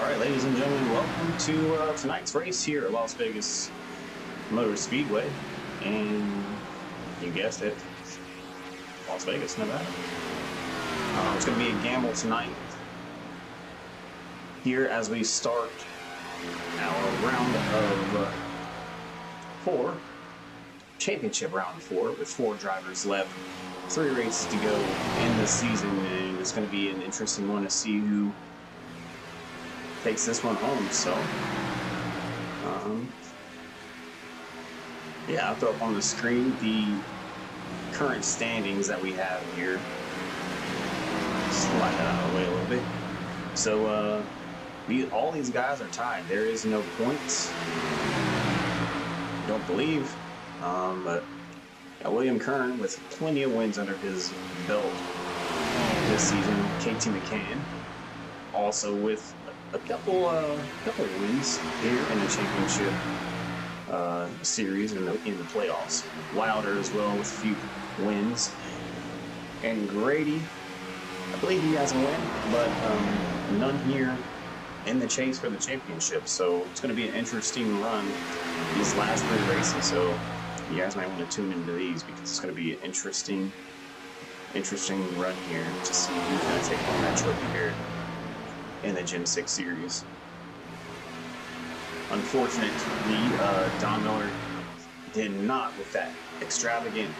All right, ladies and gentlemen, welcome to tonight's race here at Las Vegas Motor Speedway. And you guessed it, Las Vegas, Nevada. It's going to be a gamble tonight here as we start our round of 4, championship round of 4, with 4 drivers left. 3 races to go in this season, and it's going to be an interesting one to see who takes this one home. So yeah, I'll throw up on the screen the current standings that we have here. Slide that out of the way a little bit. So all these guys are tied. There is no points, don't believe, but William Kern with plenty of wins under his belt this season. KT McCann also with a couple wins here in the championship series in the playoffs. Wilder as well with a few wins, and Grady, I believe he has a win, but none here in the chase for the championship. So it's going to be an interesting run these last 3 races. So you guys might want to tune into these because it's going to be an interesting run here to see who's going to take home that trophy here in the Gen 6 series. Unfortunately, Don Miller did not, with that extravagant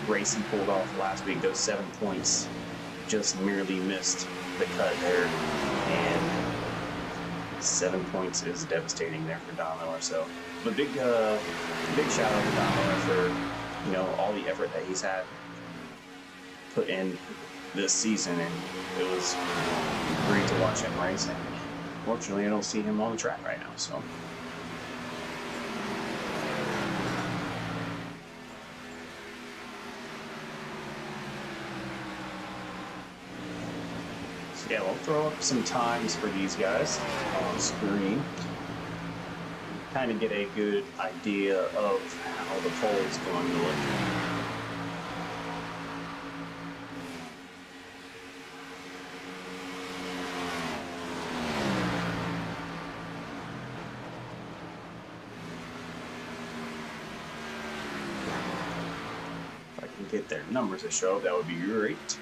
race he pulled off last week. Those 7 points just merely missed the cut there, and 7 points is devastating there for Don Miller. So, but big shout out to Don Miller for all the effort that he's had put in this season, and it was great to watch him race. And fortunately, I don't see him on the track right now. So yeah, we'll throw up some times for these guys on screen, kind of get a good idea of how the poll is going to look. If I can get their numbers to show up, that would be great.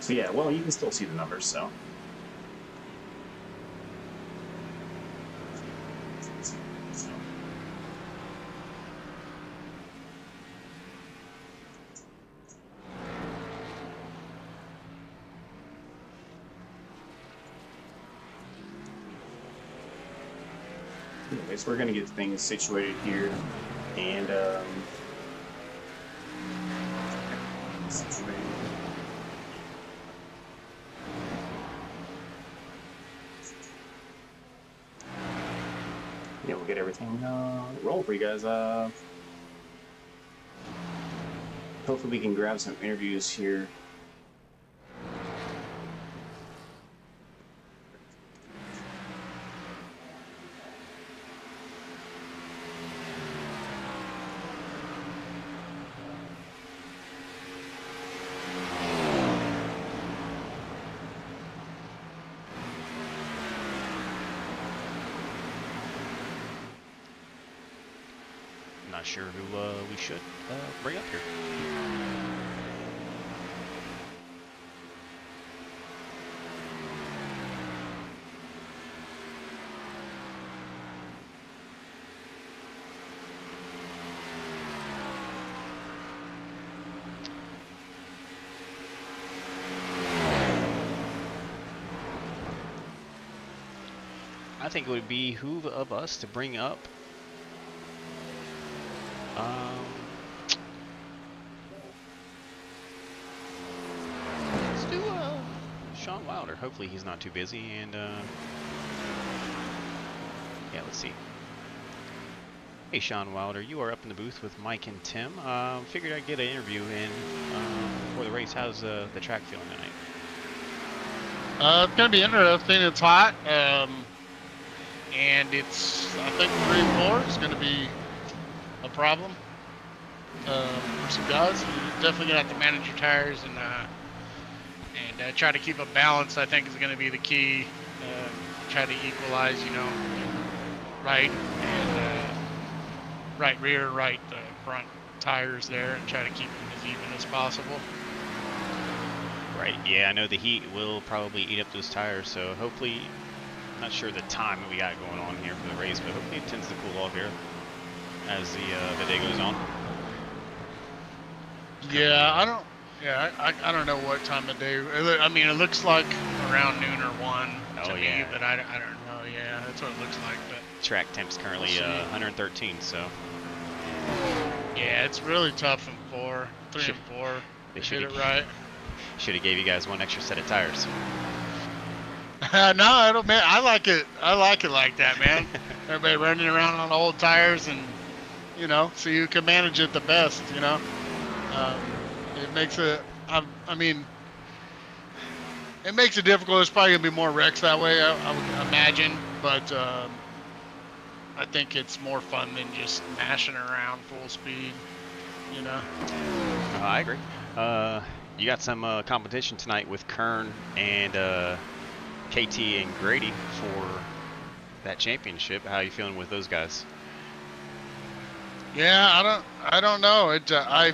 So yeah, well, you can still see the numbers, so. Anyways, we're gonna get things situated here, and situated. Yeah, we'll get everything rolling for you guys. Hopefully we can grab some interviews here. Not sure who we should bring up here. I think it would behoove of us to bring up hopefully he's not too busy. And yeah, let's see. Hey, Sean Wilder, you are up in the booth with Mike and Tim. Figured I'd get an interview in before the race. How's the track feeling tonight? It's going to be interesting. It's hot, and it's, I think 3 and 4 is going to be a problem for some guys. You're definitely going to have to manage your tires and try to keep a balance. I think is going to be the key. Try to equalize, you know, right and right rear, right front tires there, and try to keep them as even as possible. Right, yeah, I know the heat will probably eat up those tires, so hopefully, not sure the time that we got going on here for the race, but hopefully it tends to cool off here as the day goes on. Yeah, I don't know what time of day. I mean, it looks like around noon or 1 to me, but I don't know. Yeah, that's what it looks like. But track temp's currently 113, so. Yeah, it's really tough in 3 and 4. They did it right. Should have gave you guys 1 extra set of tires. No, I don't. Man, I like it. I like it like that, man. Everybody running around on old tires, and you know, so you can manage it the best. You know, it makes it. I mean, it makes it difficult. There's probably gonna be more wrecks that way, I would imagine. But I think it's more fun than just mashing around full speed. You know. I agree. You got some competition tonight with Kern and KT and Grady for that championship. How are you feeling with those guys? Yeah, I don't know. I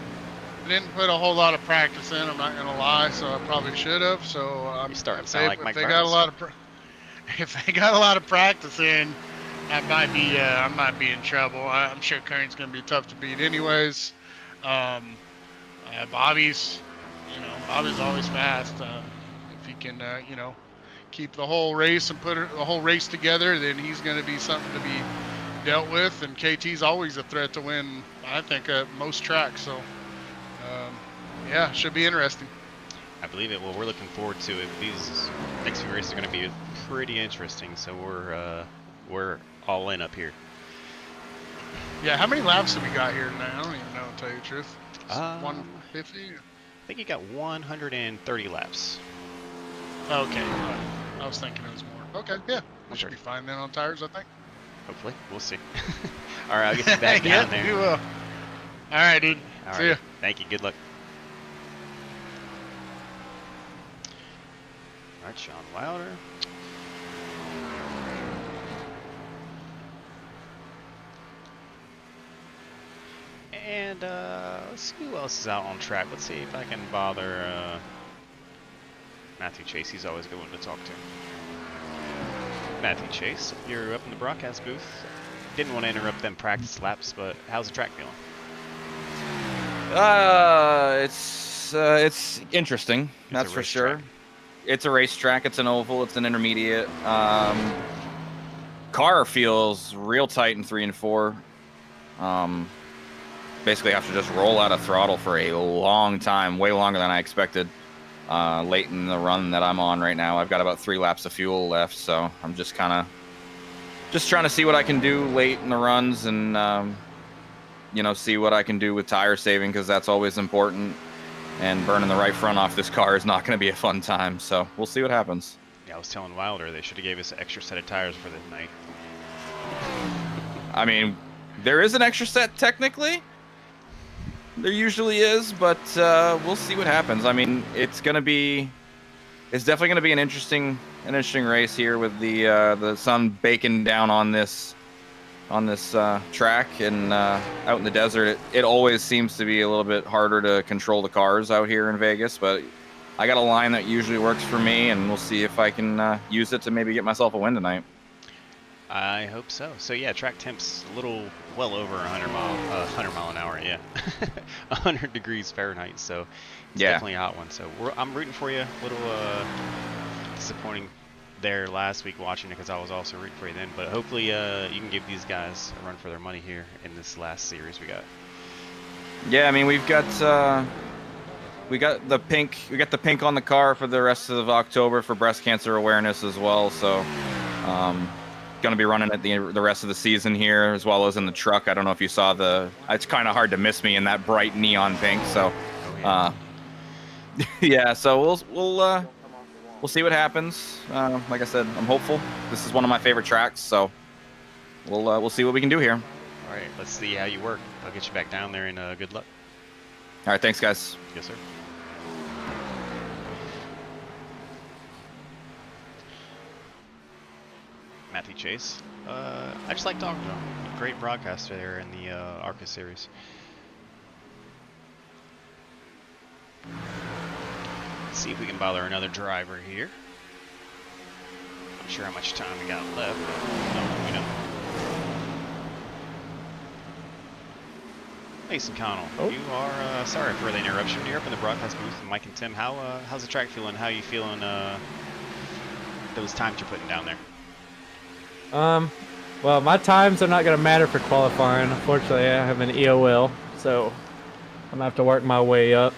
didn't put a whole lot of practice in. I'm not gonna lie, so I probably should have. So I'm starting to sound like Mike if they got a lot of practice in, I might be in trouble. I'm sure Kern's gonna be tough to beat, anyways. Bobby's always fast. If he can, keep the whole race and put the whole race together, then he's going to be something to be dealt with. And KT's always a threat to win, I think, at most tracks. So, yeah, should be interesting. I believe it. Well, we're looking forward to it. These next few races are going to be pretty interesting. So we're all in up here. Yeah, how many laps have we got here tonight? I don't even know, to tell you the truth. 150? I think you got 130 laps. Okay. I was thinking it was more. Okay, yeah. We should be fine then on tires, I think. Hopefully. We'll see. All right, I'll get you back down there. You will. All right, dude. See ya. Thank you. Good luck. All right, Sean Wilder. And let's see who else is out on track. Let's see if I can bother Matthew Chase. He's always a good one to talk to. Matthew Chase, you're up in the broadcast booth. Didn't want to interrupt them practice laps, but how's the track feeling? It's interesting. That's for sure. It's a racetrack. It's an oval. It's an intermediate. Car feels real tight in 3 and 4. Basically have to just roll out of throttle for a long time, way longer than I expected. Late in the run that I'm on right now, I've got about 3 laps of fuel left, so I'm just trying to see what I can do late in the runs, and see what I can do with tire saving, because that's always important. And burning the right front off this car is not going to be a fun time, so we'll see what happens. Yeah, I was telling Wilder they should have gave us an extra set of tires for the night. I mean, there is an extra set technically. There usually is, but we'll see what happens. I mean, it's definitely gonna be an interesting race here with the sun baking down on this track, and out in the desert. It always seems to be a little bit harder to control the cars out here in Vegas, but I got a line that usually works for me, and we'll see if I can use it to maybe get myself a win tonight. I hope so. So yeah, track temp's a little well over 100 mile an hour. Yeah, 100 degrees Fahrenheit. So it's definitely a hot one. So I'm rooting for you. A little disappointing there last week watching it, because I was also rooting for you then. But hopefully you can give these guys a run for their money here in this last series we got. Yeah, I mean, we've got We got the pink. We got the pink on the car for the rest of October for breast cancer awareness as well. So, gonna be running it the rest of the season here, as well as in the truck. I don't know if you saw the. It's kind of hard to miss me in that bright neon pink. So, yeah. So we'll see what happens. Like I said, I'm hopeful. This is one of my favorite tracks. So we'll see what we can do here. All right, let's see how you work. I'll get you back down there, and good luck. All right, thanks, guys. Yes, sir. Matthew Chase. I just like talking to him. Great broadcaster there in the ARCA series. Let's see if we can bother another driver here. Not sure how much time we got left. No, we don't. Mason Connell, you are, sorry for the interruption. You're up in the broadcast booth with Mike and Tim. How's the track feeling? How are you feeling those times you're putting down there? Well, my times are not going to matter for qualifying. Unfortunately, I have an EOL, so I'm going to have to work my way up.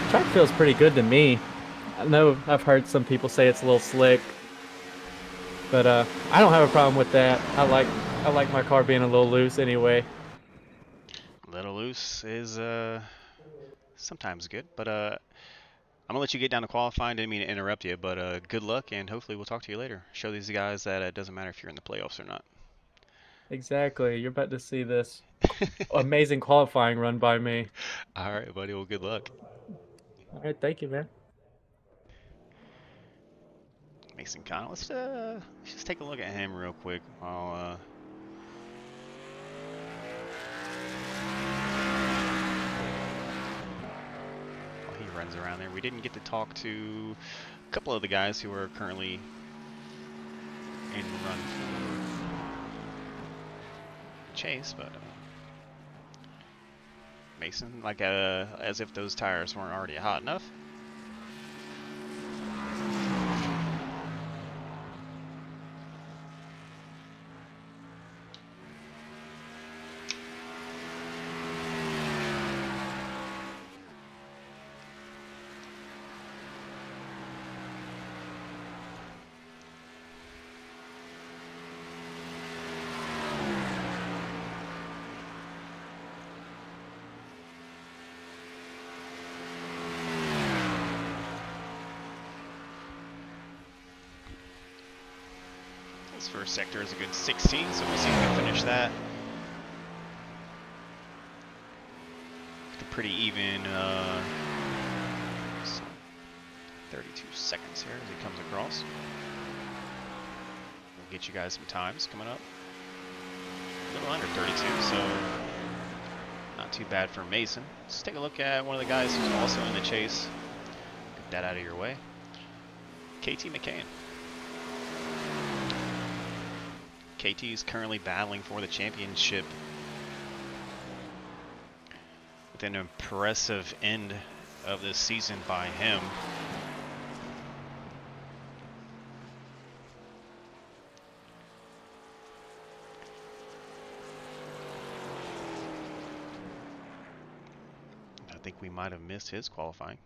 Track feels pretty good to me. I know I've heard some people say it's a little slick, but I don't have a problem with that. I like my car being a little loose anyway. A little loose is sometimes good, but I'm gonna let you get down to qualifying. Didn't mean to interrupt you, but good luck, and hopefully we'll talk to you later. Show these guys that it doesn't matter if you're in the playoffs or not. Exactly. You're about to see this amazing qualifying run by me. All right, buddy. Well, good luck. All right, thank you, man. Mason Connell. Let's just take a look at him real quick while he runs around there. We didn't get to talk to a couple of the guys who are currently in run for Chase, but Mason, like as if those tires weren't already hot enough. This first sector is a good 16, so we'll see if we can finish that. Pretty even 32 seconds here as he comes across. We'll get you guys some times coming up. A little under 32, so not too bad for Mason. Let's take a look at one of the guys who's also in the chase. Get that out of your way. KT McCann. KT is currently battling for the championship with an impressive end of this season by him. I think we might have missed his qualifying.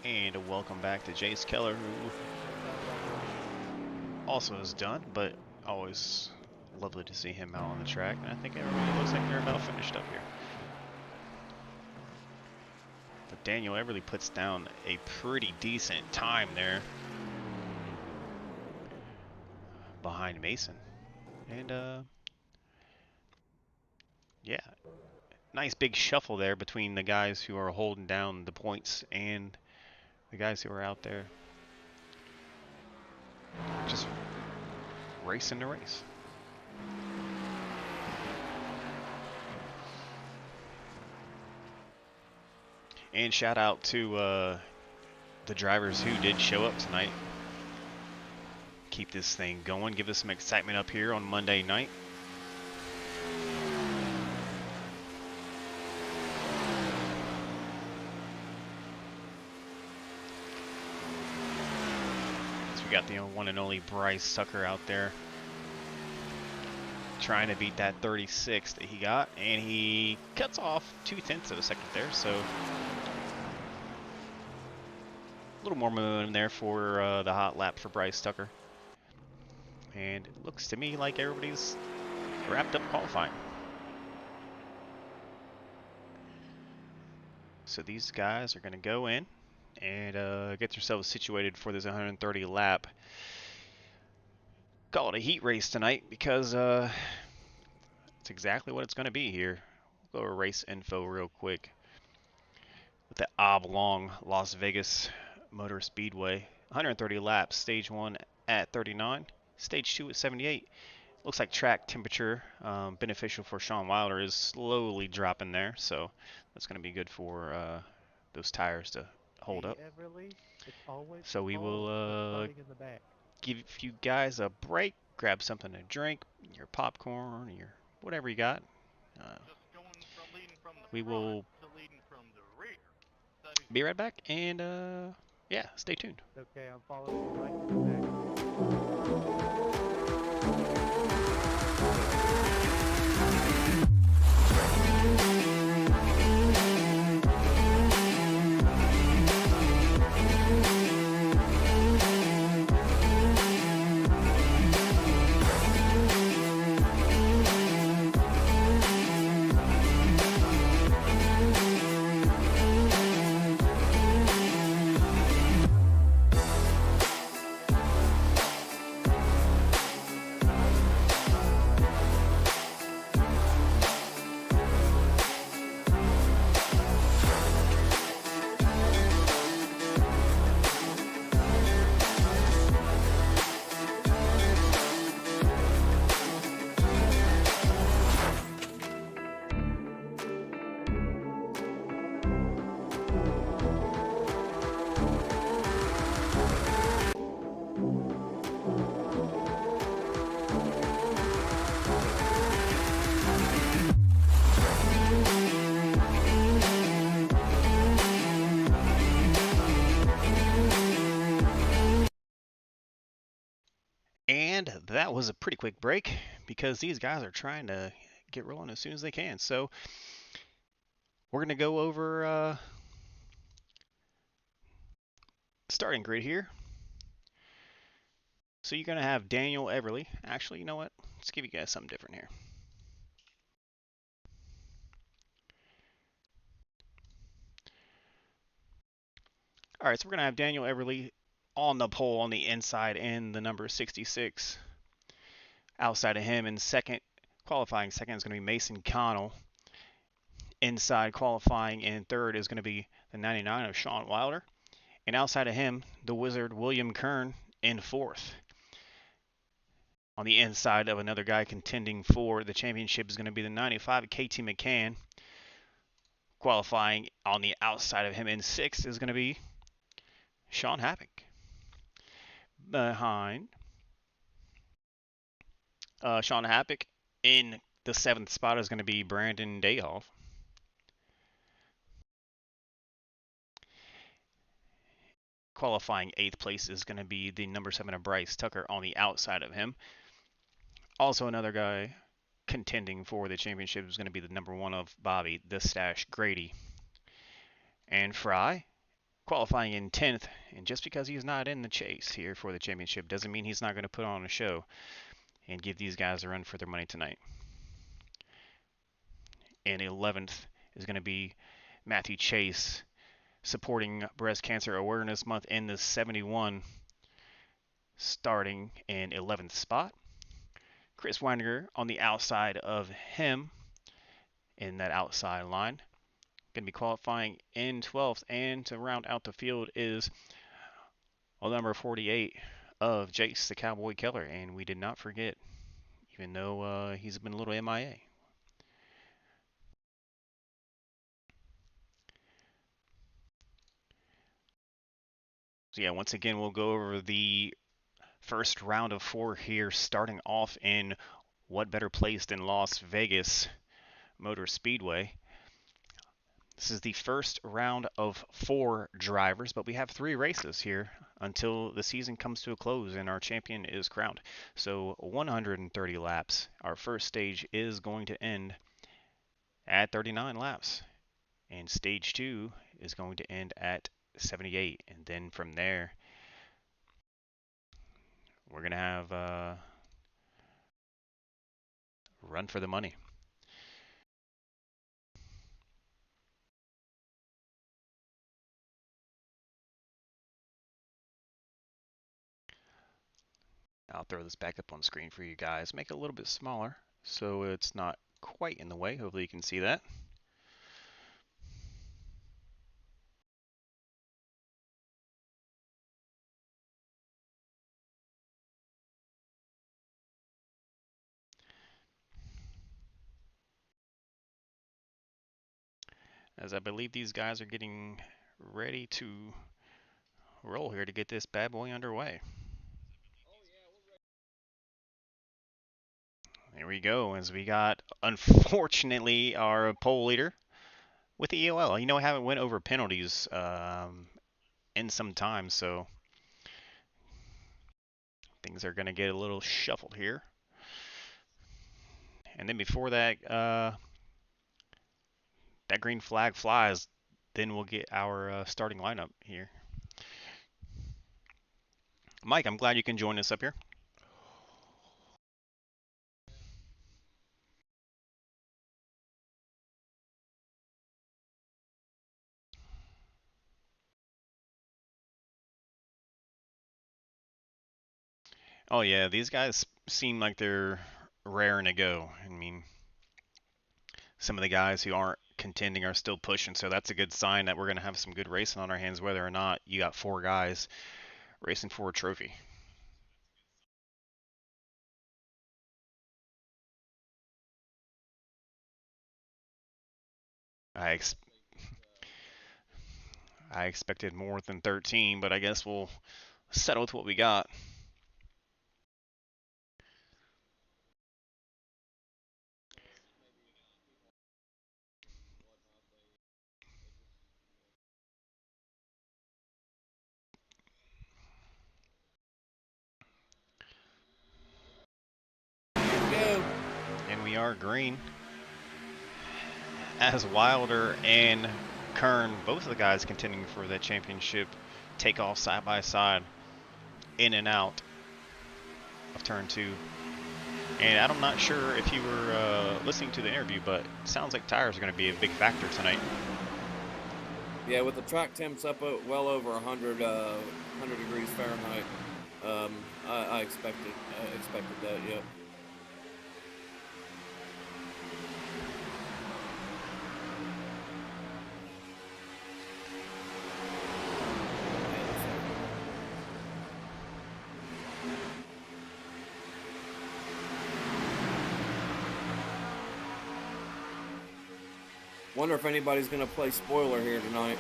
And a welcome back to Jace Keller, who also is done, but always lovely to see him out on the track. And I think everybody looks like they're about finished up here. But Daniel Everly puts down a pretty decent time there behind Mason. And yeah, nice big shuffle there between the guys who are holding down the points and the guys who are out there just racing the race. And shout out to the drivers who did show up tonight. Keep this thing going. Give us some excitement up here on Monday night. got the one and only Bryce Tucker out there trying to beat that 36 that he got, and he cuts off 0.2 of a second there, so a little more momentum there for the hot lap for Bryce Tucker. And it looks to me like everybody's wrapped up qualifying. So these guys are going to go in and get themselves situated for this 130 lap. Call it a heat race tonight because it's exactly what it's going to be here. We'll go over race info real quick. With the oblong Las Vegas Motor Speedway, 130 laps, stage 1 at 39, stage 2 at 78. Looks like track temperature, beneficial for Sean Wilder, is slowly dropping there, so that's going to be good for those tires to hold up. So we will give you guys a break, grab something to drink, your popcorn, your whatever you got. We will be right back, and yeah, stay tuned. Okay, I'm following you right to the back. And that was a pretty quick break because these guys are trying to get rolling as soon as they can. So we're going to go over starting grid here. So you're going to have Daniel Everly. Actually, you know what? Let's give you guys something different here. All right, so we're going to have Daniel Everly on the pole on the inside and the number 66. Outside of him in second, qualifying second is going to be Mason Connell. Inside qualifying in third is going to be the 99 of Sean Wilder. And outside of him, the Wizard William Kern in fourth. On the inside of another guy contending for the championship is going to be the 95 of KT McCann. Qualifying on the outside of him in sixth is going to be Sean Happick. Behind Sean Happick in the seventh spot is going to be Brandon Dayhoff. Qualifying eighth place is going to be the number 7 of Bryce Tucker on the outside of him. Also another guy contending for the championship is going to be the number 1 of Bobby, the Stash Grady. And Fry qualifying in 10th, and just because he's not in the chase here for the championship doesn't mean he's not going to put on a show and give these guys a run for their money tonight. And 11th is going to be Matthew Chase, supporting Breast Cancer Awareness Month in the 71, starting in 11th spot. Chris Weininger on the outside of him in that outside line. Going to be qualifying in 12th, and to round out the field is number 48 of Jace the Cowboy Keller, and we did not forget, even though he's been a little MIA. So yeah, once again, we'll go over the first round of 4 here, starting off in what better place than Las Vegas Motor Speedway. This is the first round of 4 drivers, but we have 3 races here until the season comes to a close and our champion is crowned. So 130 laps. Our first stage is going to end at 39 laps. And stage 2 is going to end at 78. And then from there, we're going to have a run for the money. I'll throw this back up on screen for you guys. Make it a little bit smaller so it's not quite in the way. Hopefully you can see that. As I believe these guys are getting ready to roll here to get this bad boy underway. There we go, as we got, unfortunately, our pole leader with the EOL. You know, I haven't went over penalties in some time, so things are going to get a little shuffled here. And then before that, that green flag flies, then we'll get our starting lineup here. Mike, I'm glad you can join us up here. Oh yeah, these guys seem like they're raring to go. I mean, some of the guys who aren't contending are still pushing, so that's a good sign that we're going to have some good racing on our hands, whether or not you got 4 guys racing for a trophy. I expected more than 13, but I guess we'll settle with what we got. And we are green. As Wilder and Kern, both of the guys contending for that championship, take off side by side, in and out of turn 2. And I'm not sure if you were listening to the interview, but it sounds like tires are going to be a big factor tonight. Yeah, with the track temps up well over 100 degrees Fahrenheit, I expected that. Yep. Wonder if anybody's going to play spoiler here tonight.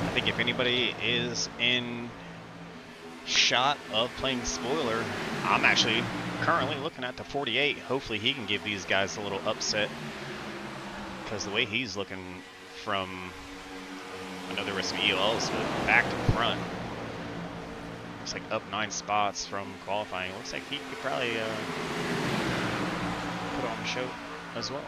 I think if anybody is in shot of playing spoiler, I'm actually currently looking at the 48. Hopefully he can give these guys a little upset, because the way he's looking from, I know there were some ELs, but back to front, looks like up 9 spots from qualifying. Looks like he could probably put on a show as well.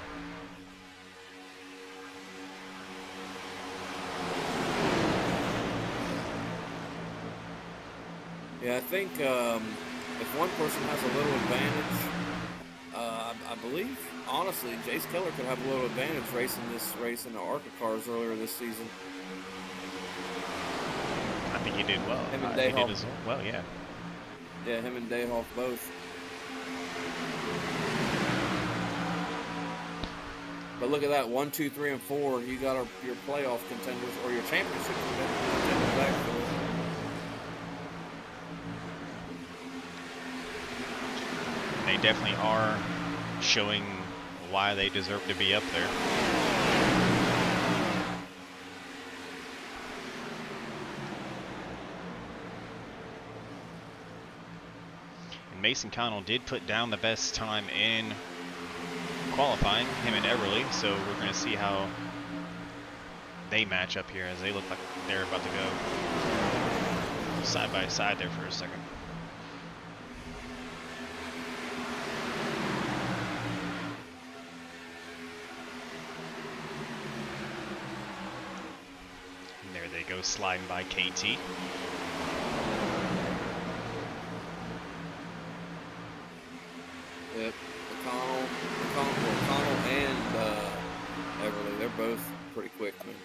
Yeah, I think if one person has a little advantage, I believe, honestly, Jace Keller could have a little advantage racing this race in the ARCA cars earlier this season. I think he did well. Him and He Dayhoff. did as well, yeah. Yeah, him and Dayhoff both. But look at that, 1, 2, 3, and 4. You got your playoff contenders or your championship contenders back for it. They definitely are showing why they deserve to be up there. And Mason Connell did put down the best time in qualifying, him and Everly, so we're going to see how they match up here, as they look like they're about to go side by side there for a second. And there they go, sliding by KT. Yep, McConnell and Everly, they're both pretty quick, man.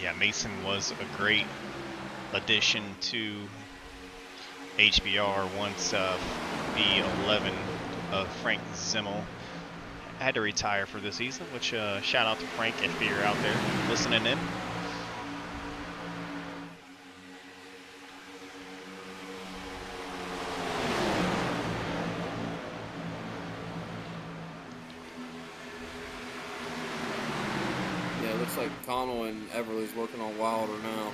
Yeah, Mason was a great addition to HVR once B11 of Frank Zimmel had to retire for the season, which shout out to Frank if you're out there listening in. Yeah, it looks like Connell and Everly's working on Wilder now.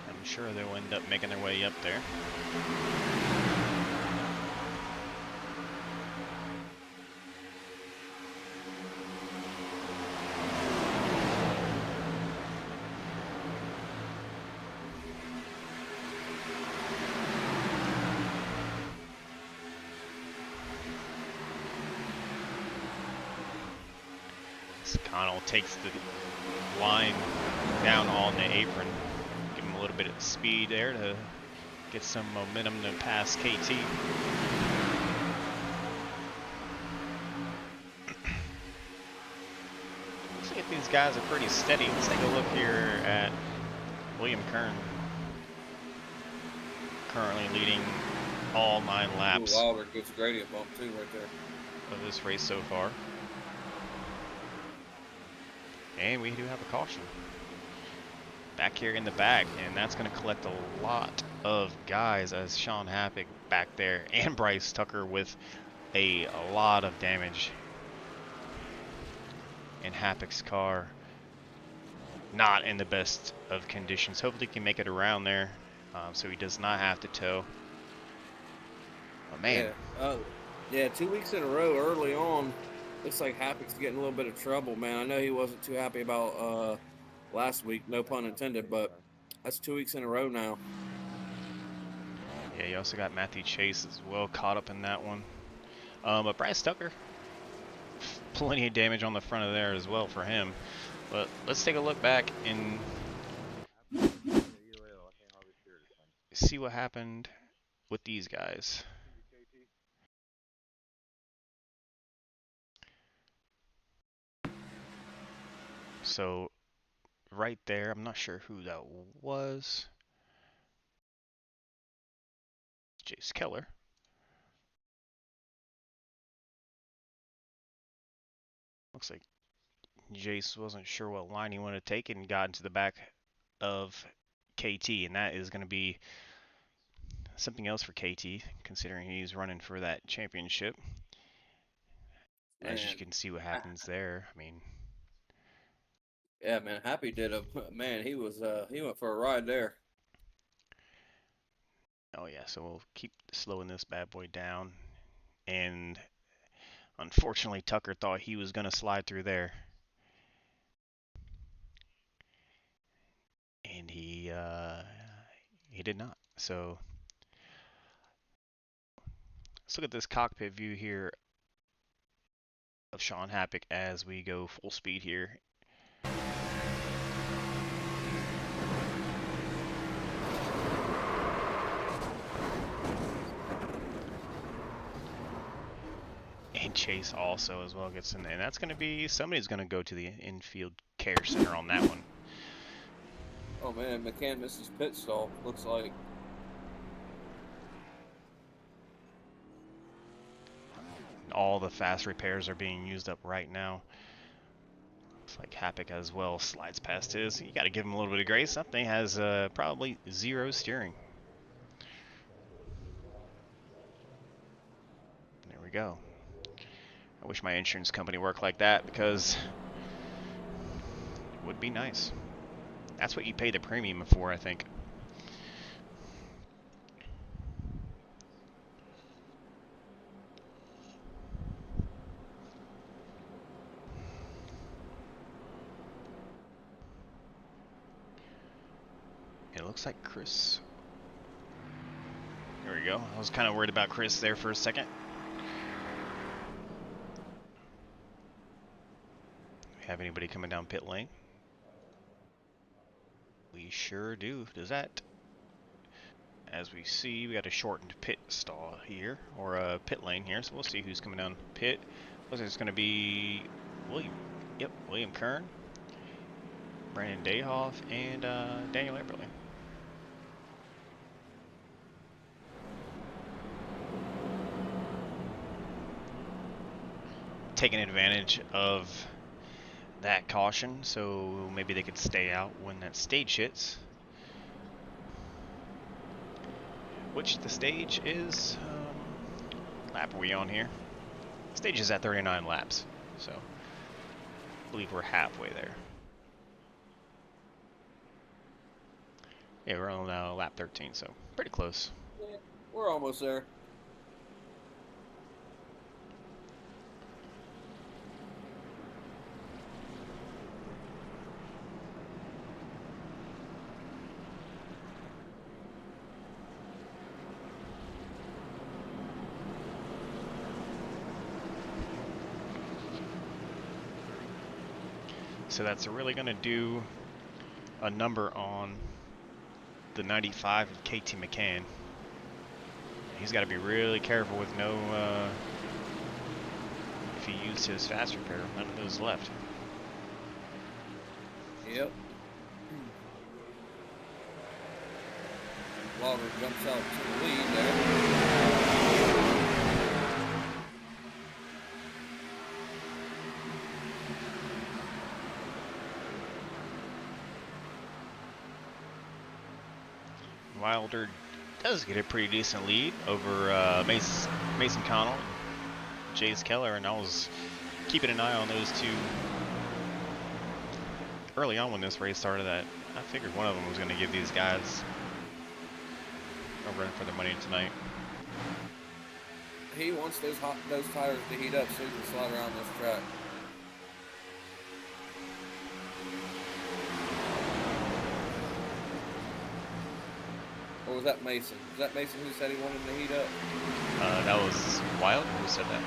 I'm sure they'll end up making their way up there. Connell takes the line down on the apron. Give him a little bit of speed there to get some momentum to pass KT. Looks like these guys are pretty steady. Let's take a look here at William Kern. Currently leading all 9 laps Wilder gets a gradient bump too right there of this race so far. And we do have a caution back here in the back, and that's going to collect a lot of guys as Sean Happick back there and Bryce Tucker with a lot of damage in Happick's car. Not in the best of conditions. Hopefully he can make it around there so he does not have to tow. But man. Yeah, 2 weeks in a row early on. Looks like Happick's getting a little bit of trouble, man. I know he wasn't too happy about last week, no pun intended, but that's 2 weeks in a row now. Yeah, you also got Matthew Chase as well caught up in that one. But Bryce Tucker, plenty of damage on the front of there as well for him. But let's take a look back and see what happened with these guys. So right there, I'm not sure who that was. Jace Keller. Looks like Jace wasn't sure what line he wanted to take and got into the back of KT, and that is going to be something else for KT, considering he's running for that championship. As you can see what happens there. I mean, yeah, man, Happy did a man. He went for a ride there. oh yeah, so we'll keep slowing this bad boy down, and unfortunately Tucker thought he was going to slide through there, and he did not. So let's look at this cockpit view here of Sean Happick as we go full speed here. And Chase also as well gets in there. And that's going to be, somebody's going to go to the infield care center on that one. Oh man, McCann missed his pit stall, looks like. All the fast repairs are being used up right now. Looks like Happick as well slides past his. You got to give him a little bit of grace. That thing has probably 0 steering. There we we go. I wish my insurance company worked like that, because it would be nice. That's what you pay the premium for, I think. It looks like Chris. There we go. I was kind of worried about Chris there for a second. Have anybody coming down pit lane? We sure do. Does that? As we see, we got a shortened pit stall here, or a pit lane here, so we'll see who's coming down pit. Looks like it's going to be William. Yep, William Kern, Brandon Dayhoff, and Daniel Eberle. Taking advantage of that caution, so maybe they could stay out when that stage hits. Which the stage is, lap are we on here? Stage is at 39 laps, so I believe we're halfway there. Yeah, we're on lap 13, so pretty close. Yeah, we're almost there. So that's really going to do a number on the 95 of KT McCann. He's got to be really careful with no, if he used his fast repair, none of those left. Yep. Logger jumps out to the lead there. Wilder does get a pretty decent lead over Mason Connell and Jace Keller, and I was keeping an eye on those two early on when this race started. That I figured one of them was going to give these guys a run for their money tonight. He wants those tires to heat up so he can slide around this track. Or was that Mason? Was that Mason who said he wanted to heat up? That was Wilder who said that.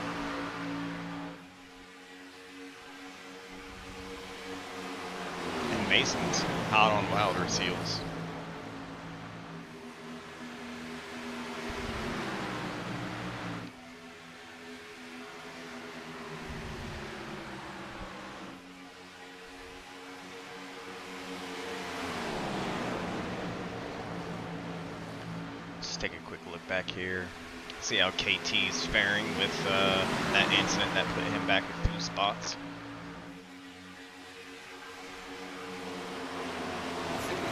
And Mason's hot on Wilder's heels. Take a quick look back here, see how KT's faring with that incident that put him back a few spots.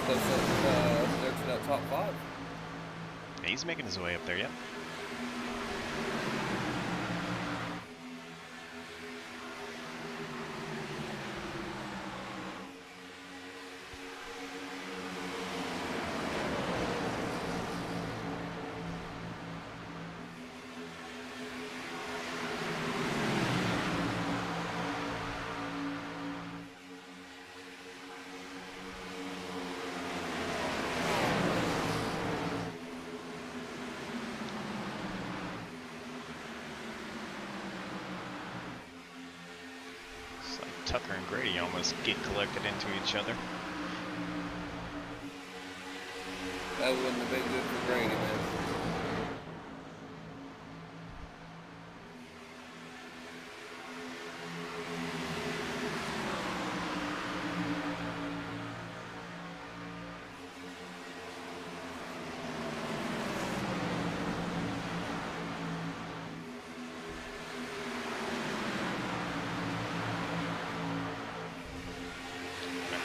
There to that top 5. He's making his way up there, yep. Tucker and Grady almost get collected into each other. That wouldn't have been good for Grady, man.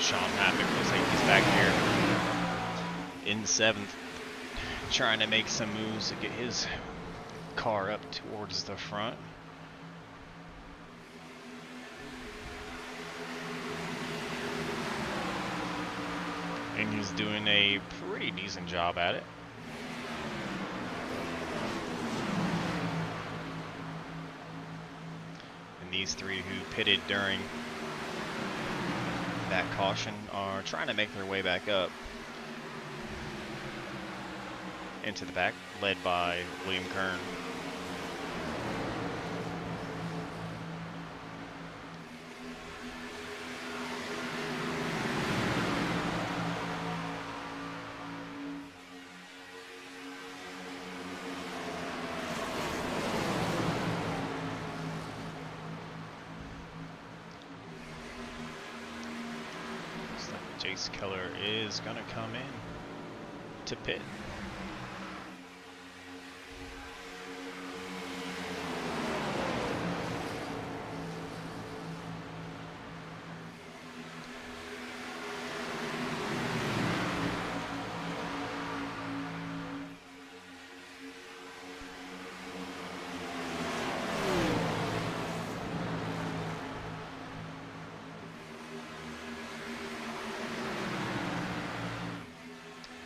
Sean Havoc looks like he's back here in 7th, trying to make some moves to get his car up towards the front. And he's doing a pretty decent job at it. And these three who pitted during that caution are trying to make their way back up into the back, led by William Kern. Jace Keller is going to come in to pit.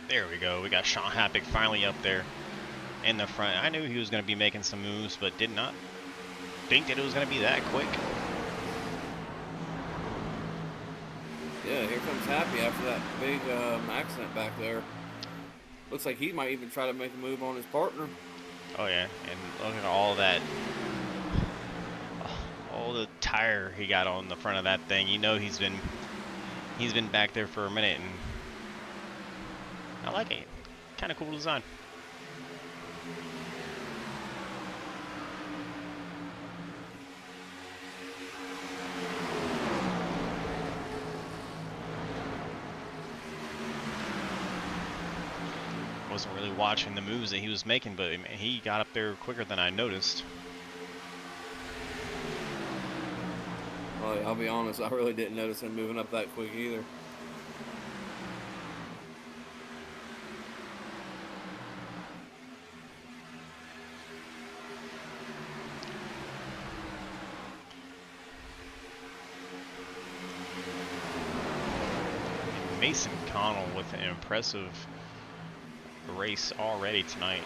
There we go. We got Sean Happick finally up there in the front. I knew he was going to be making some moves, but did not think that it was going to be that quick. Yeah, here comes Happy after that big accident back there. Looks like he might even try to make a move on his partner. Oh yeah, and look at all that, all the tire he got on the front of that thing. You know he's been back there for a minute, and I like it. Kind of cool design. Wasn't really watching the moves that he was making, but he got up there quicker than I noticed. Well, I'll be honest, I really didn't notice him moving up that quick either. Mason Connell with an impressive race already tonight.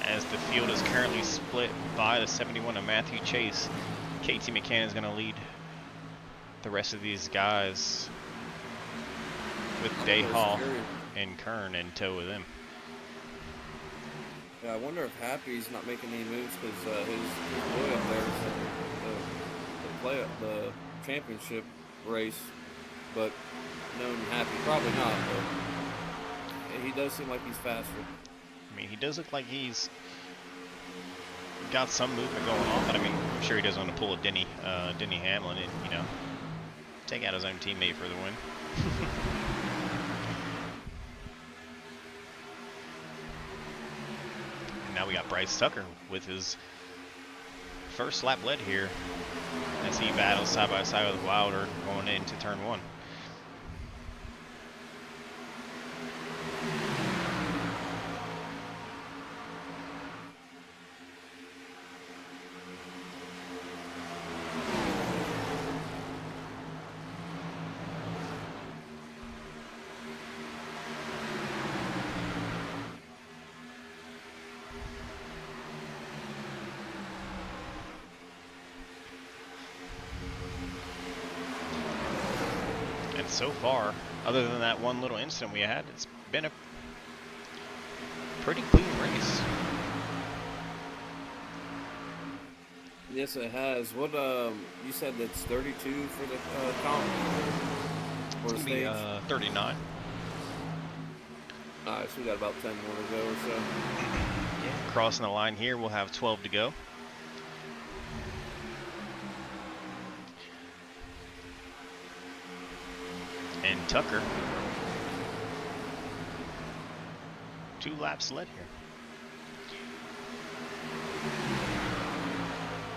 As the field is currently split by the 71 of Matthew Chase, KT McCann is going to lead the rest of these guys with Dayhall and Kern in tow with them. Yeah, I wonder if Happy's not making any moves because his boy up there is the championship race, but known Happy probably not. But he does seem like he's faster. I mean, he does look like he's got some movement going on, but I mean, I'm sure he doesn't want to pull a Denny Hamlin and, you know, take out his own teammate for the win. And now we got Bryce Tucker with his first lap led here as he battles side by side with Wilder going into turn one. So far, other than that one little incident we had, it's been a pretty clean race. Yes, it has. What you said that's 32 for the comp or the stage? 39. Alright, so we got about 10 more to go or so. Yeah, crossing the line here, we'll have 12 to go. And Tucker, 2 laps led here.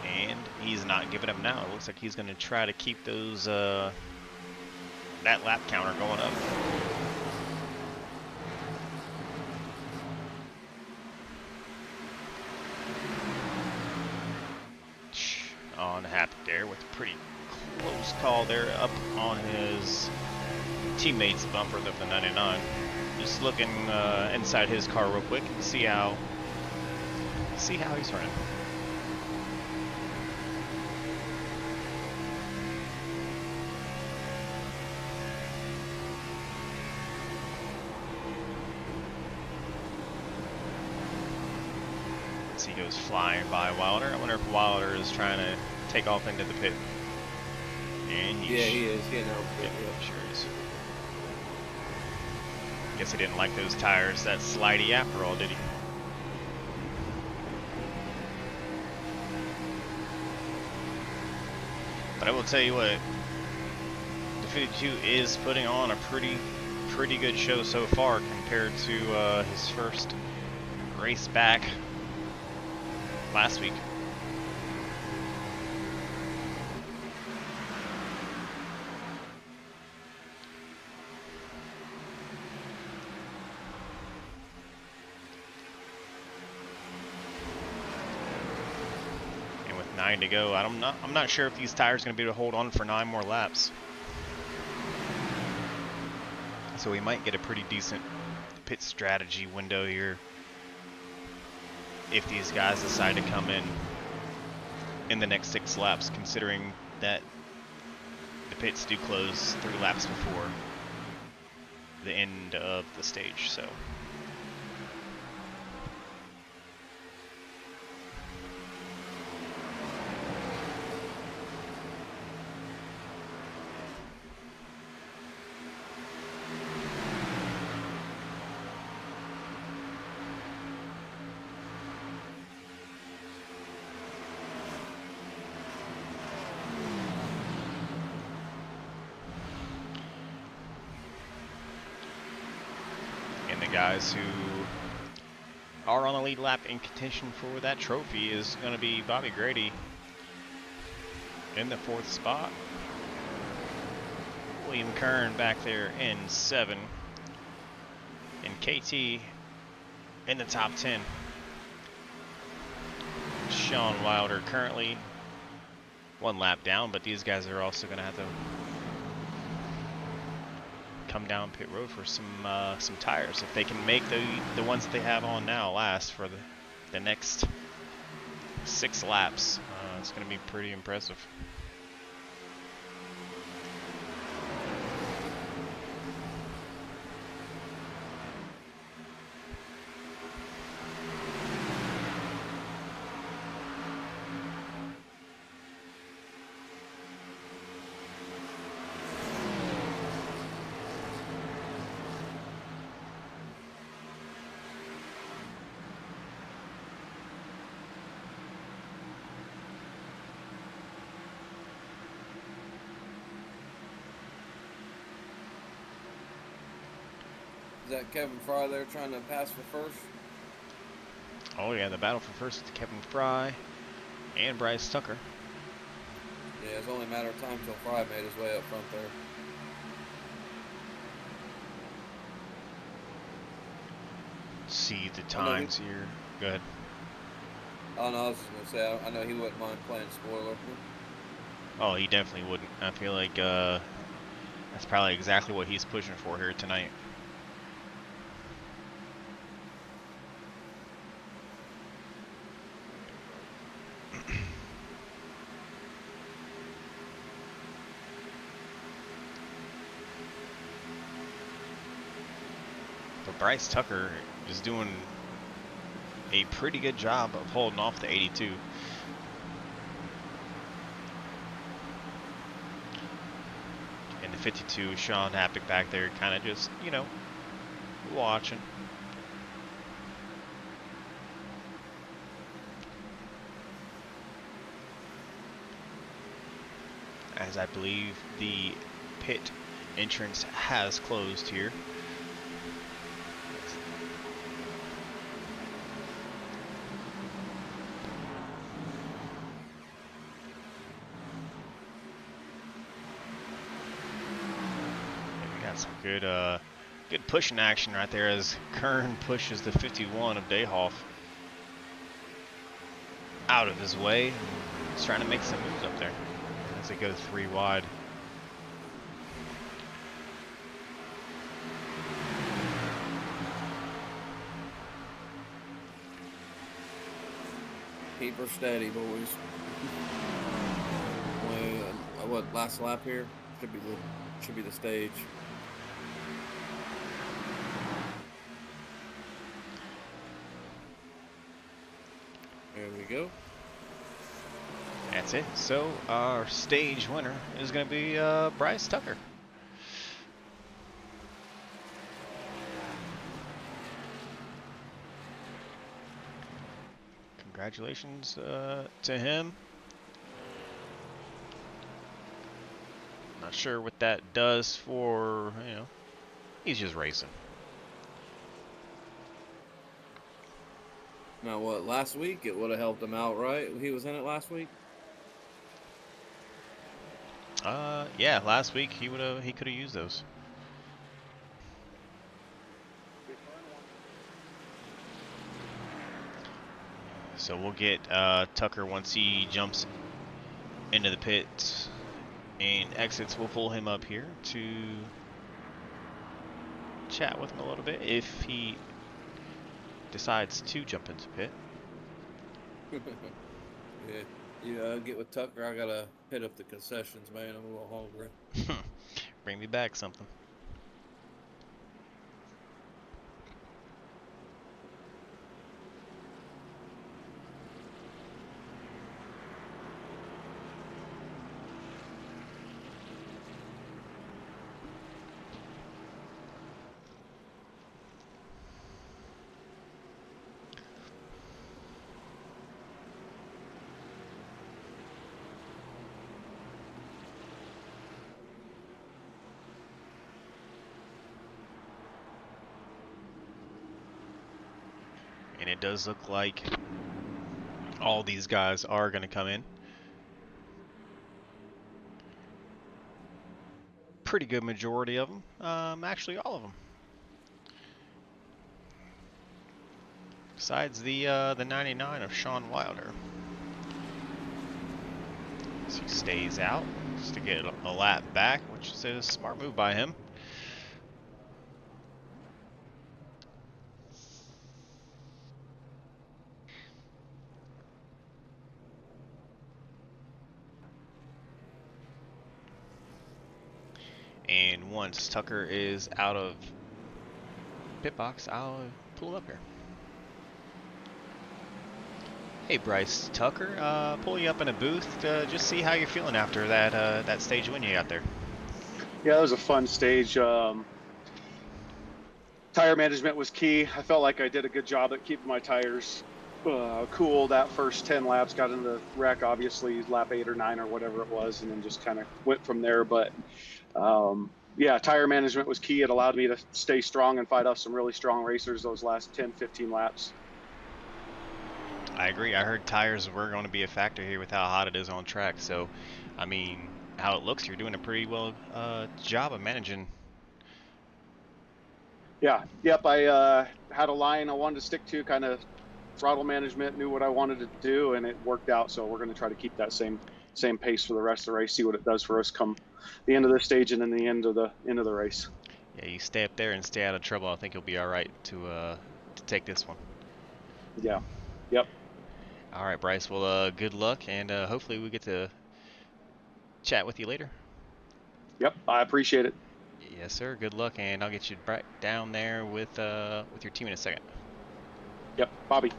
And he's not giving up now. It looks like he's going to try to keep those that lap counter going up. On Happy there with a pretty close call there up on his teammate's bumper of the 99. Just looking inside his car real quick and see how he's running. As he goes flying by Wilder. I wonder if Wilder is trying to take off into the pit. And he is getting out of the pit. Yeah, sure is. Guess he didn't like those tires that slidey after all, did he? But I will tell you what, the 52 is putting on a pretty good show so far compared to his first race back last week. And with 9 to go, I'm not sure if these tires are going to be able to hold on for 9 more laps. So we might get a pretty decent pit strategy window here if these guys decide to come in the next 6 laps, considering that the pits do close 3 laps before the end of the stage. So guys who are on the lead lap in contention for that trophy is going to be Bobby Grady in the 4th spot. William Kern back there in 7. And KT in the top 10. Sean Wilder currently 1 lap down, but these guys are also going to have to come down pit road for some tires. If they can make the ones that they have on now last for the next 6 laps, it's going to be pretty impressive. Is that Kevin Fry there trying to pass for first? Oh yeah, the battle for first is Kevin Fry and Bryce Tucker. Yeah, it's only a matter of time till Fry made his way up front there. See the times here. Go ahead. Oh no, I was just gonna say I know he wouldn't mind playing spoiler. Oh, he definitely wouldn't. I feel like that's probably exactly what he's pushing for here tonight. But Bryce Tucker is doing a pretty good job of holding off the 82. And the 52, Sean Happick back there kind of just, you know, watching. As I believe the pit entrance has closed here. Some good pushing action right there as Kern pushes the 51 of Dayhoff out of his way. He's trying to make some moves up there as they go 3 wide. Keep her steady, boys. What, last lap here? Should be the stage. There we go. That's it. So our stage winner is going to be Bryce Tucker. Congratulations to him. Not sure what that does for, you know, he's just racing. Now what, last week it would have helped him out, right? He was in it last week? Yeah, last week he could have used those. So we'll get Tucker once he jumps into the pits and exits. We'll pull him up here to chat with him a little bit if he decides to jump into pit. Yeah, you get with Tucker. I gotta hit up the concessions, man. I'm a little hungry. Bring me back something. And it does look like all these guys are going to come in. Pretty good majority of them. Actually, all of them. Besides the 99 of Sean Wilder. So he stays out just to get a lap back, which is a smart move by him. And once Tucker is out of pit box, I'll pull him up here. Hey Bryce Tucker, pull you up in a booth to just see how you're feeling after that stage win you got there. Yeah, that was a fun stage. Tire management was key. I felt like I did a good job at keeping my tires cool that first 10 laps. Got in the wreck, obviously, lap 8 or 9 or whatever it was, and then just kind of went from there. But yeah, tire management was key. It allowed me to stay strong and fight off some really strong racers those last 10, 15 laps. I agree. I heard tires were going to be a factor here with how hot it is on track. So, I mean, how it looks, you're doing a pretty well job of managing. Yeah, yep. I had a line I wanted to stick to, kind of throttle management, knew what I wanted to do, and it worked out. So we're going to try to keep that same pace for the rest of the race, see what it does for us come the end of this stage and then the end of the race. Yeah, you stay up there and stay out of trouble. I think you'll be all right to take this one. Yeah. Yep. All right, Bryce. Well, good luck, and hopefully we get to chat with you later. Yep. I appreciate it. Yes, sir. Good luck, and I'll get you back down there with your team in a second. Yep. Bobby.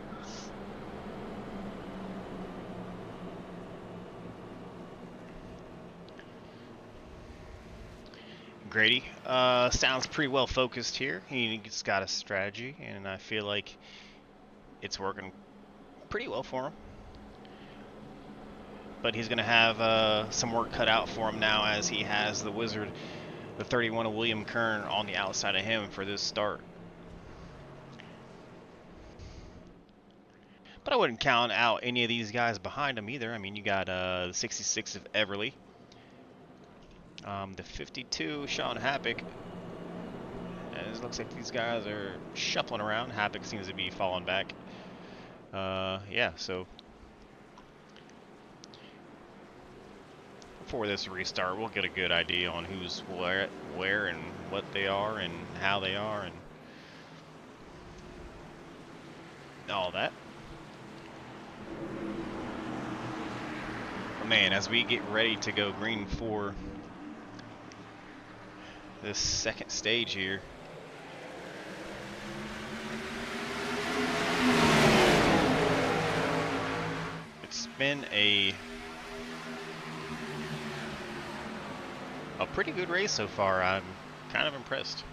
Grady sounds pretty well focused here. He's got a strategy, and I feel like it's working pretty well for him. But he's going to have some work cut out for him now, as he has the Wizard, the 31 of William Kern, on the outside of him for this start. But I wouldn't count out any of these guys behind him either. I mean, you got the 66 of Everly, the 52 Sean Happick, It looks like these guys are shuffling around. Havoc seems to be falling back. Yeah, so before this restart, we'll get a good idea on who's where and what they are and how they are and all that. But man, as we get ready to go green for this second stage here, it's been a pretty good race so far. I'm kind of impressed.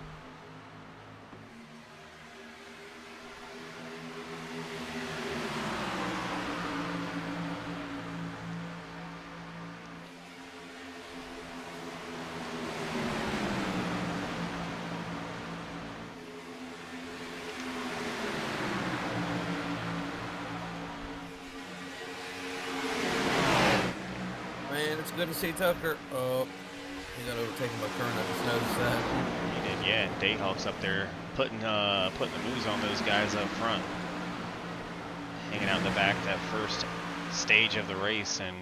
Man, it's good to see Tucker. Oh, he got overtaken by Kern. I just noticed that. He did, yeah. Dayhawk's up there putting the moves on those guys up front, hanging out in the back that first stage of the race, and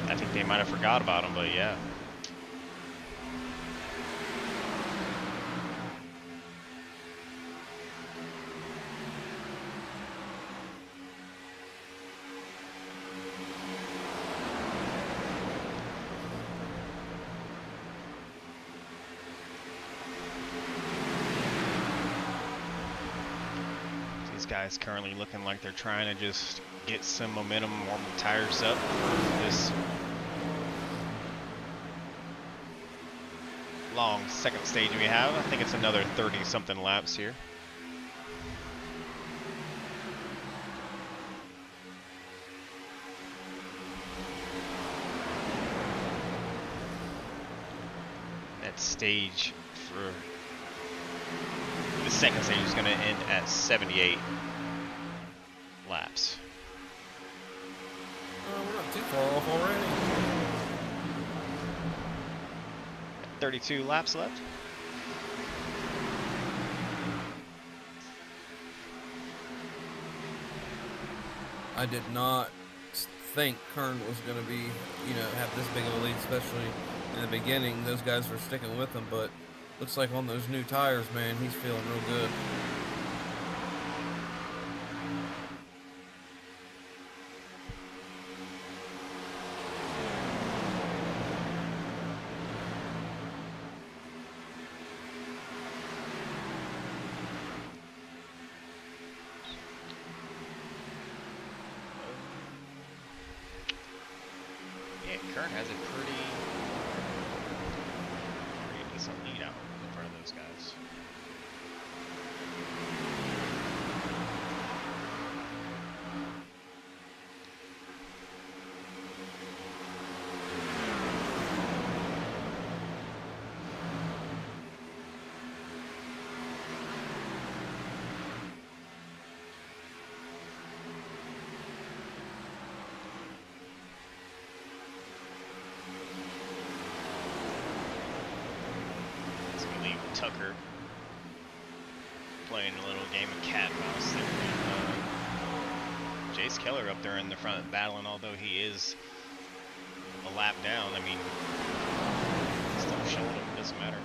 I think they might have forgot about him, but yeah. Guys currently looking like they're trying to just get some momentum, warm the tires up for this long second stage we have. I think it's another 30 something laps here. That stage for the second stage is going to end at 78 laps. We're not too far off already. 32 laps left. I did not think Kern was going to be, have this big of a lead, especially in the beginning. Those guys were sticking with him, but looks like on those new tires, man, he's feeling real good. Yeah, Kern has a pretty decent lead out in front of those guys. Tucker playing a little game of cat and mouse there. Jace Keller up there in the front battling, although he is a lap down. I mean, still showing him, doesn't matter.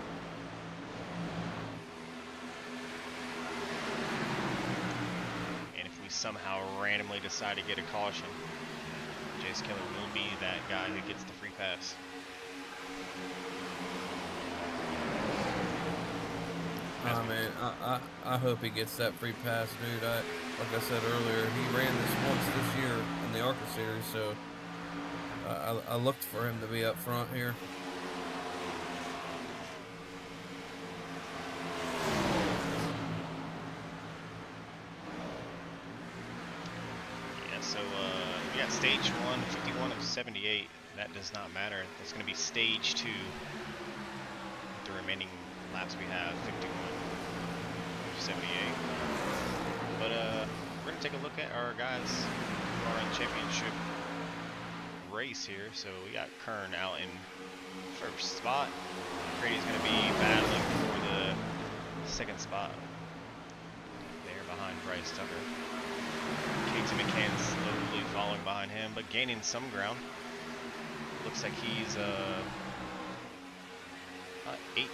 And if we somehow randomly decide to get a caution, Jace Keller will be that guy who gets the free pass. Oh man, I hope he gets that free pass, dude. Like I said earlier, he ran this once this year in the ARCA series, so I looked for him to be up front here. Yeah, so we got stage 1, 51 of 78. That does not matter. That's going to be stage 2 with the remaining laps we have, 51 of 78. But we're going to take a look at our guys who are in championship race here. So we got Kern out in first spot. Grady's going to be battling for the second spot there behind Bryce Tucker. Casey McCann slowly following behind him, but gaining some ground. Looks like he's 8.08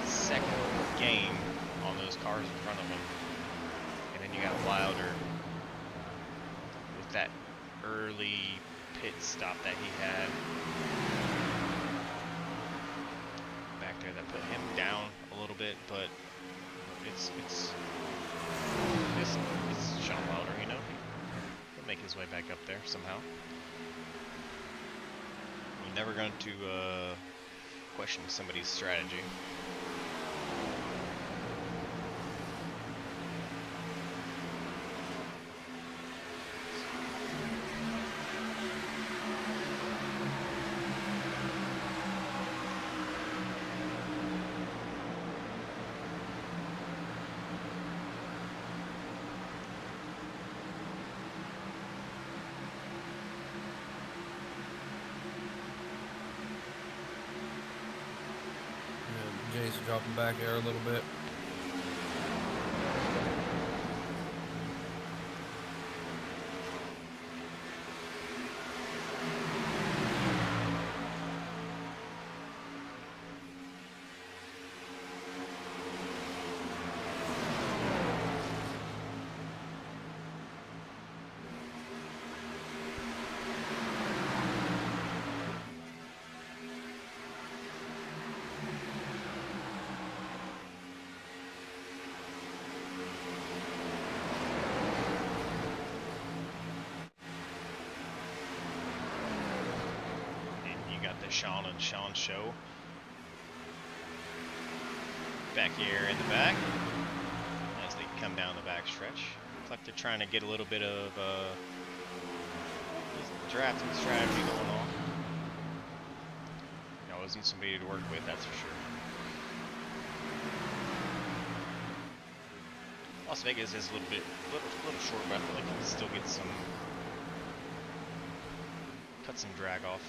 second gain on those cars in front of him. And then you got Wilder with that early pit stop that he had back there that put him down a little bit, but it's Sean Wilder, you know. He'll make his way back up there somehow. We're never going to question somebody's strategy. Jay's dropping back there a little bit. Sean and Sean show back here in the back as they come down the back stretch. Looks like they're trying to get a little bit of drafting strategy going on. You always need somebody to work with, that's for sure. Las Vegas is a little short, but I feel like you can still get cut some drag off.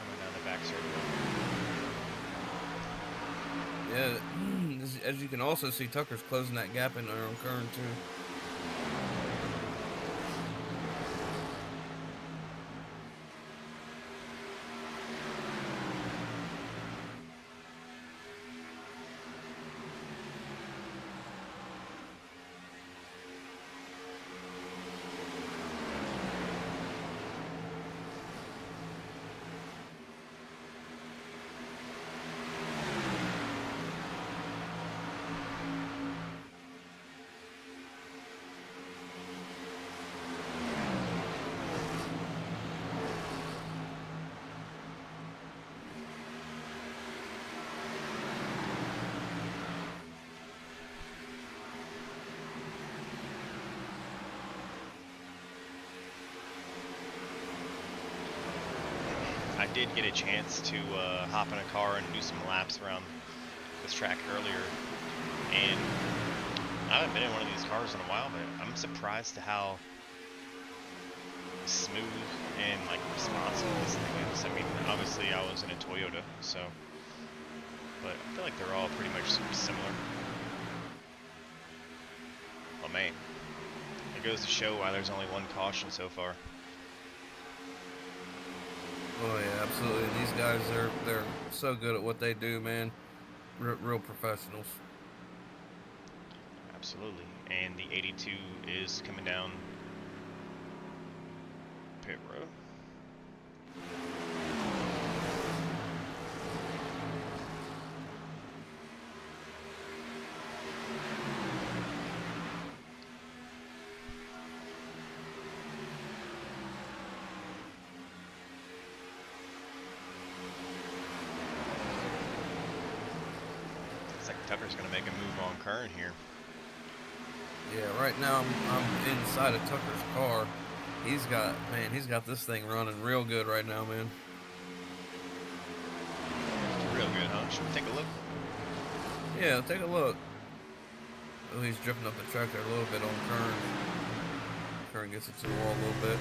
Coming down the back circle. Yeah, as you can also see, Tucker's closing that gap in there on Kern too. I did get a chance to hop in a car and do some laps around this track earlier, and I haven't been in one of these cars in a while, but I'm surprised to how smooth and like responsive this thing is. I mean, obviously I was in a Toyota, so, but I feel like they're all pretty much similar. Oh man, it goes to show why there's only one caution so far. Oh yeah, absolutely. These guys, they're so good at what they do, man. Real professionals. Absolutely. And the 82 is coming down pit road. Tucker's going to make a move on Kern here. Yeah, right now I'm inside of Tucker's car. He's got this thing running real good right now, man. Real good, huh? Should we take a look? Yeah, take a look. Oh, he's drifting up the track there a little bit on Kern. Kern gets it to the wall a little bit.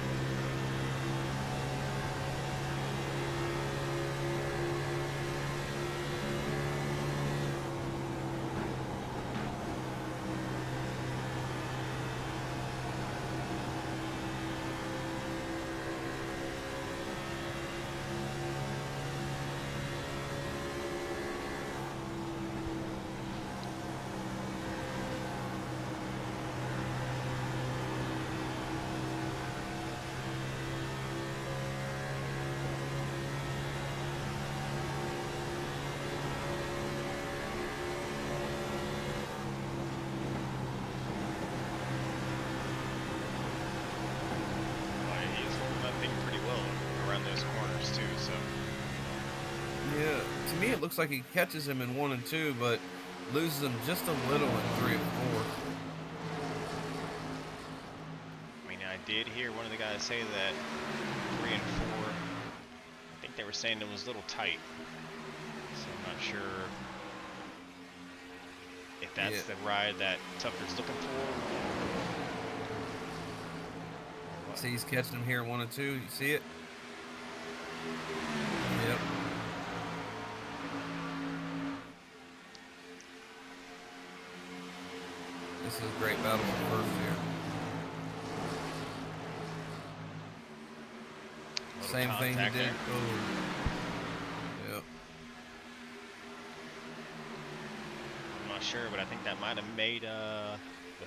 me, it looks like he catches him in 1 and 2, but loses him just a little in 3 and 4. I mean, I did hear one of the guys say that 3 and 4, I think they were saying it was a little tight. So I'm not sure if that's the ride that Tucker's looking for. See, he's catching him here 1 and 2. You see it? Yep. This is a great battle for first here. Same thing he did. Oh. Yep. I'm not sure, but I think that might have made the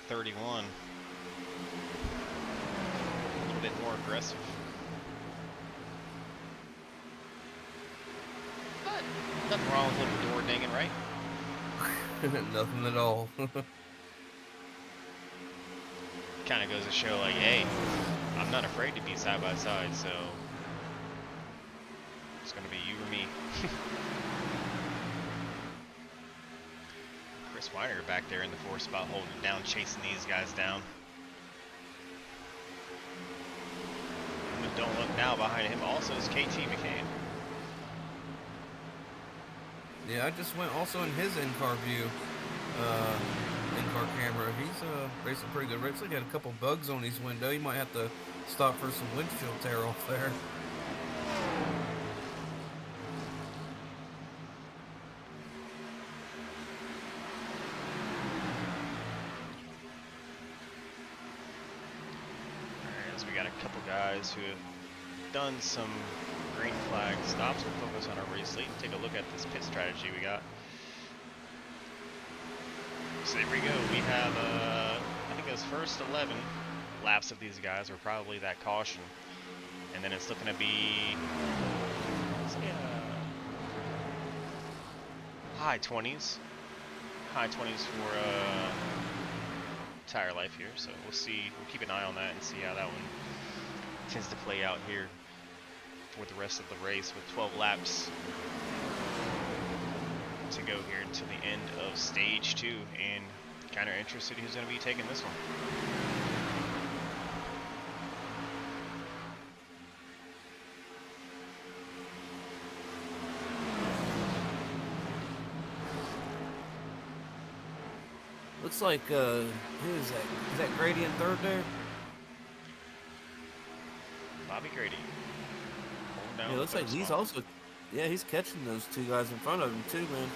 31 a little bit more aggressive. But nothing wrong with a little door dinging, right? Nothing at all. Kind of goes to show, like, hey, I'm not afraid to be side by side, so it's gonna be you or me. Chris Weiner back there in the 4th spot, holding it down, chasing these guys down. But don't look now, behind him also is KT McCann. Yeah, I just went also in his in-car view, in-car camera. He's racing pretty good. Looks like he had a couple bugs on his window. He might have to stop for some windshield tear off there. Alright, as we got a couple guys who have done some green flag stops, we'll focus on our race lead and take a look at this pit strategy we got. So there we go. We have, I think those first 11 laps of these guys were probably that caution. And then it's looking to be, let's say, high 20s. High 20s for tire life here. So we'll see. We'll keep an eye on that and see how that one tends to play out here for the rest of the race with 12 laps to go here until the end of stage 2, and kind of interested who's going to be taking this one. Looks like, who is that? Is that Grady in 3rd there? Bobby Grady. Yeah, it looks like he's also, yeah, he's catching those 2 guys in front of him too, man.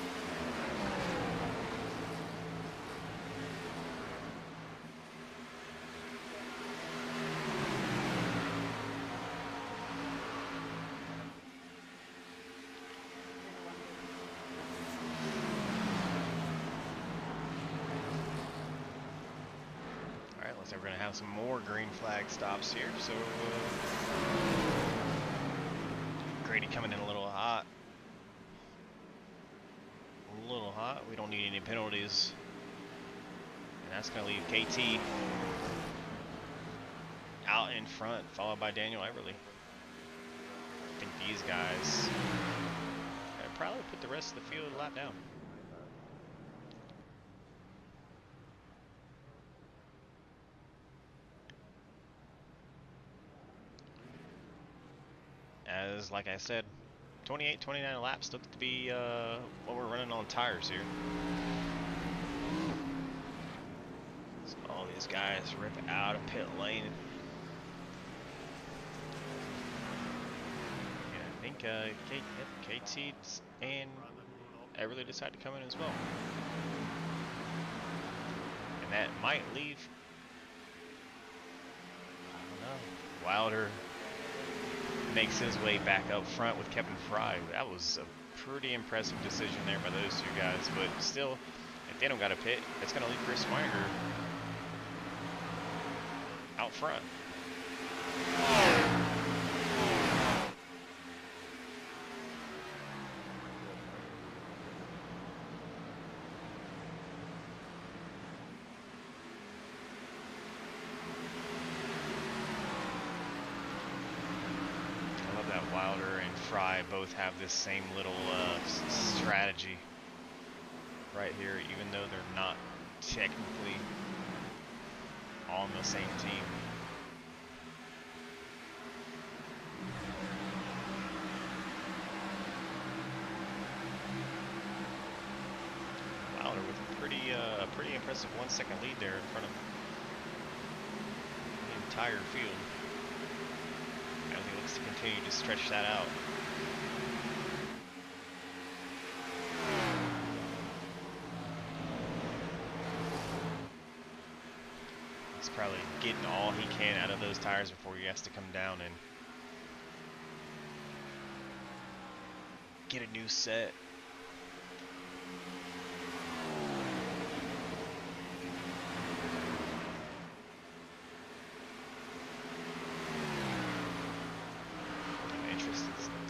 Alright, looks like we're going to have some more green flag stops here, so Grady coming in a little hot. A little hot. We don't need any penalties. And that's going to leave KT out in front, followed by Daniel Everly. I think these guys probably put the rest of the field a lap down. As, like I said, 28, 29 laps look to be what we're running on tires here. So all these guys rip out of pit lane. And I think KT and Everly decide to come in as well. And that might leave, I don't know, Wilder makes his way back up front with Kevin Fry. That was a pretty impressive decision there by those 2 guys, but still, if they don't got a pit, it's going to leave Chris Weiner out front. Wilder and Fry both have this same little strategy right here, even though they're not technically on the same team. Wilder with a pretty impressive 1 second lead there in front of the entire field, as he looks to continue to stretch that out. He's probably getting all he can out of those tires before he has to come down and get a new set.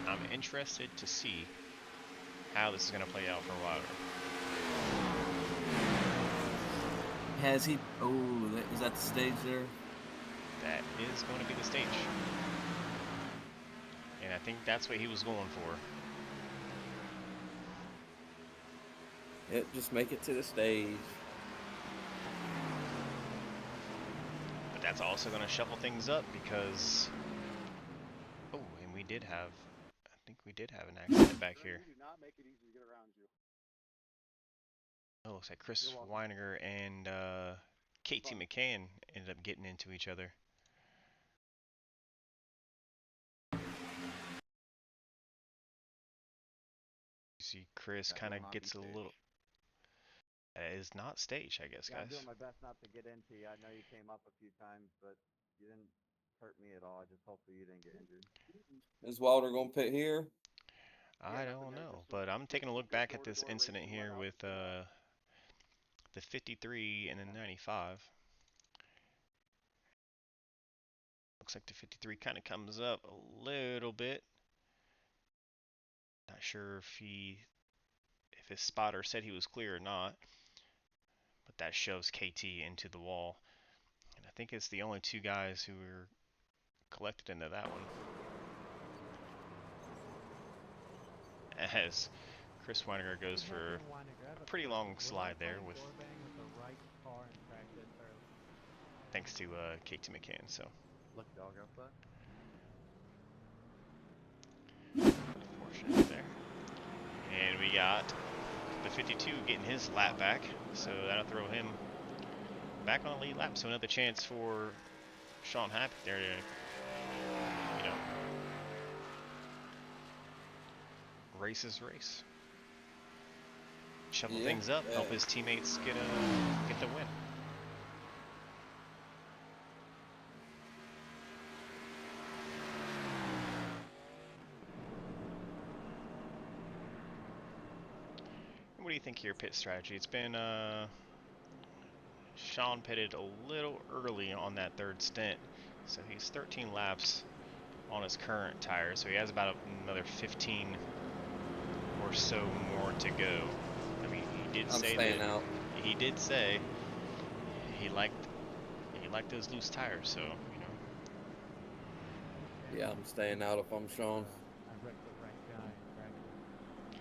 I'm interested to see how this is going to play out for Wilder. Has he? Oh, is that the stage there? That is going to be the stage. And I think that's what he was going for. Yep, just make it to the stage. But that's also going to shuffle things up because... Oh, and we did have... I think we did have an accident back here. Do not make it easy to get around you. Oh, looks like Chris Weiniger and KT McCann ended up getting into each other. You see Chris kind of gets a little... That is not stage, I guess, guys. I'm doing my best not to get into you. I know you came up a few times, but you didn't hurt me at all. I just hopefully you didn't get injured. Is Wilder gonna pit here? I don't know, but I'm taking a look back at this incident here with the 53 and the 95. Looks like the 53 kind of comes up a little bit. Not sure if his spotter said he was clear or not, but that shows KT into the wall. And I think it's the only two guys who were collected into that one. As Chris Weiniger goes for a pretty long slide there with thanks to KT McCann. So Look, dog, outside. unfortunate there. And we got the 52 getting his lap back, so that'll throw him back on the lead lap. So another chance for Sean Happy there to, you know, race his race. Shuffle things up, help his teammates get the win. What do you think here, pit strategy? It's been Sean pitted a little early on that third stint, so he's 13 laps on his current tire, so he has about another 15 or so more to go. I mean, he did say that out. he did say he liked those loose tires, so you know. Yeah, I'm staying out if I'm Sean. I wrecked the right guy in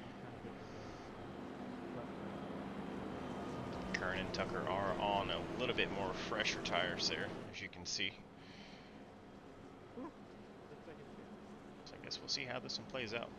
practice. Kern and Tucker are on a little bit more fresher tires there, as you can see. So I guess we'll see how this one plays out.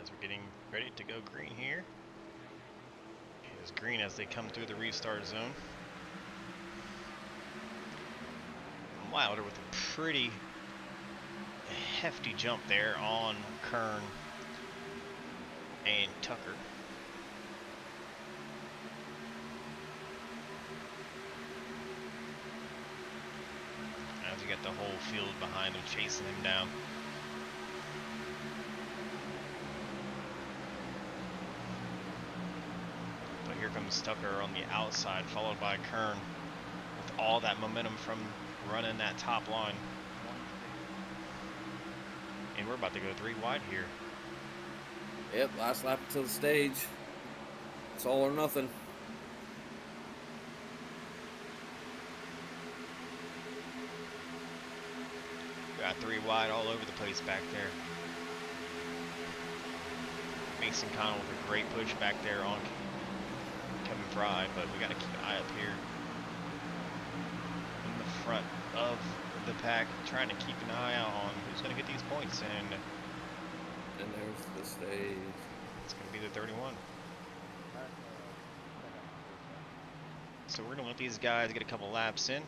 Guys are getting ready to go green here. It is green as they come through the restart zone. Wilder with a pretty hefty jump there on Kern and Tucker. As you got the whole field behind him chasing him down. But here comes Tucker on the outside, followed by Kern with all that momentum from running that top line. And we're about to go 3 wide here. Yep, last lap until the stage. It's all or nothing. Got 3 wide all over the place back there. Mason Connell with a great push back there on Kevin Fry, but we got to keep an eye up here in the front of the pack, trying to keep an eye out on who's going to get these points, and there's the stage. It's going to be the 31. So we're going to let these guys get a couple laps in.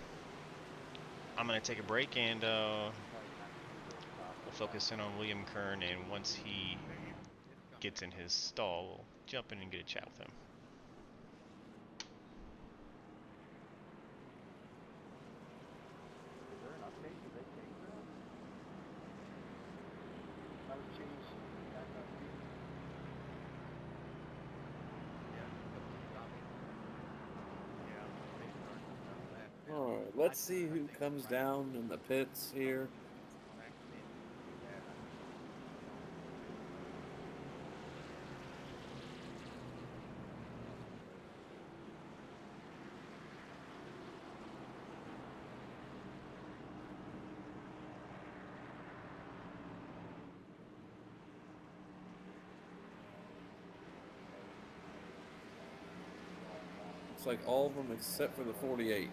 I'm going to take a break, and we'll focus in on William Kern, and once he gets in his stall, we'll jump in and get a chat with him. Is there an update? Did they change that? That was changed back up. Yeah. All right, let's see who comes down in the pits here. Looks like all of them except for the 48.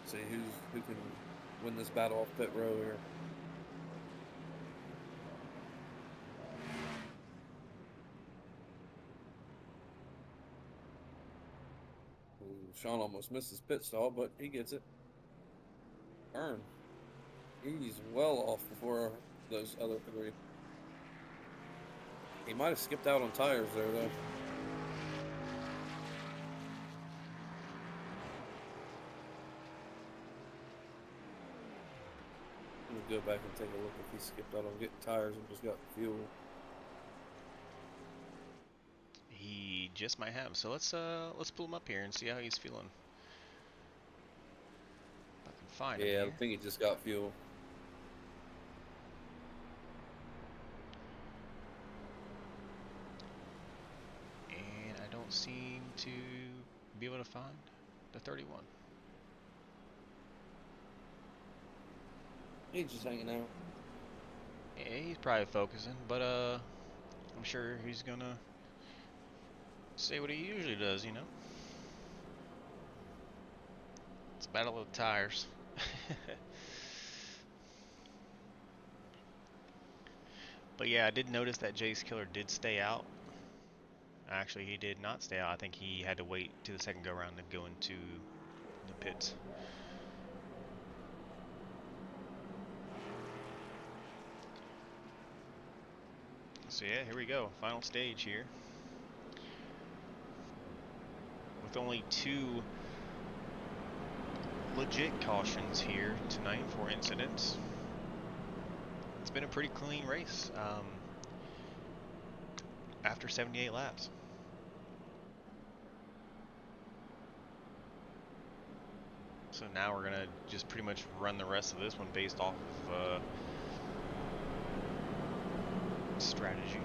See who can win this battle off pit row here. Ooh, Sean almost missed his pit stall, but he gets it. Kern. He's well off before those other 3. He might have skipped out on tires there, though. Let me go back and take a look if he skipped out on getting tires and just got fuel. He just might have. So let's pull him up here and see how he's feeling. If I can find him. Yeah, Here. I think he just got fuel. And I don't seem to be able to find the 31. He's just hanging out. Yeah, he's probably focusing, but I'm sure he's gonna say what he usually does, you know. It's a battle of the tires. But yeah, I did notice that Jace Killer did stay out. Actually, he did not stay out. I think he had to wait to the second go round to go into the pits. So yeah, here we go. Final stage here. With only 2 legit cautions here tonight for incidents. It's been a pretty clean race after 78 laps. So now we're gonna just pretty much run the rest of this one based off of strategy.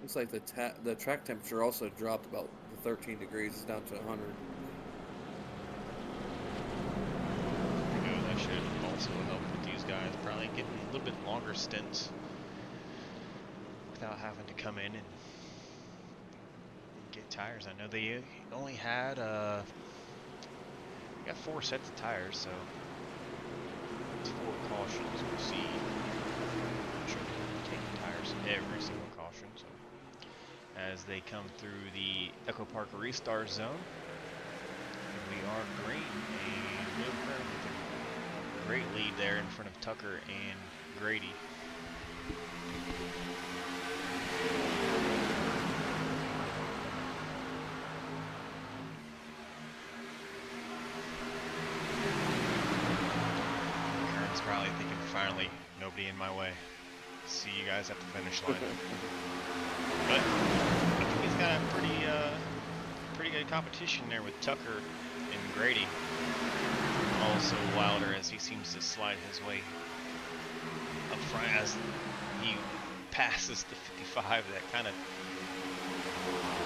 Looks like the track temperature also dropped about 13 degrees. It's down to 100. That should also help with these guys probably getting a little bit longer stints without having to come in and get tires. I know they only had got 4 sets of tires, so it's 4 cautions. We'll see. I'm sure they're taking tires every single caution. So as they come through the Echo Park restart zone, we are green, and Will Kern with a great lead there in front of Tucker and Grady. Kern's probably thinking, finally, nobody in my way. See you guys at the finish line. But I think he's got a pretty good competition there with Tucker and Grady. Also Wilder, as he seems to slide his way up front as he passes the 55. That kind of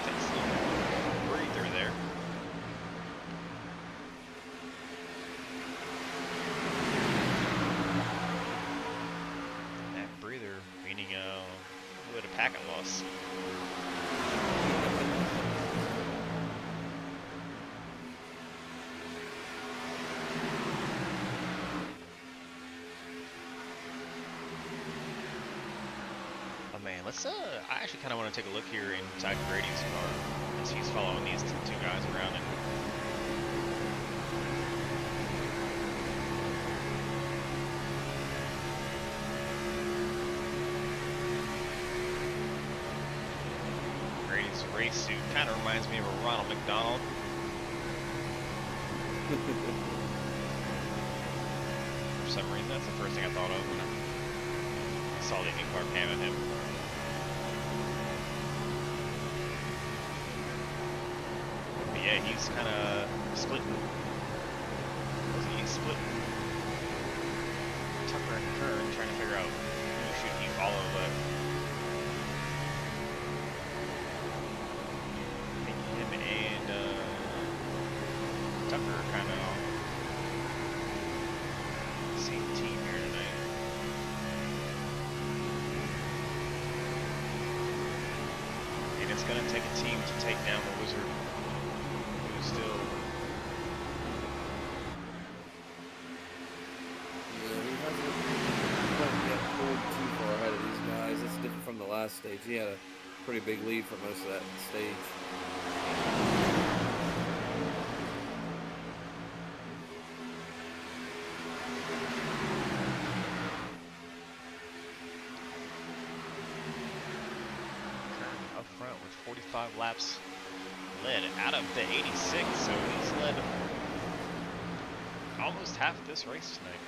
takes a little breather there. That breather meaning a little bit of packet loss. Man, let's I actually kind of want to take a look here inside Grady's car as he's following these two guys around. And Grady's race suit kind of reminds me of a Ronald McDonald. For some reason, that's the first thing I thought of when I saw the in-car cam of him. Yeah, he's kind of splitting. He's splitting Tucker and Kern, trying to figure out who should he follow. But I think him and Tucker are kind of on the same team here tonight. And it's going to take a team to take down the Wizard. Still, Yeah, he hasn't yet pulled too far ahead of these guys. It's different from the last stage. He had a pretty big lead for most of that stage. Up front with 45 laps led out of the 86, so he's led almost half this race tonight.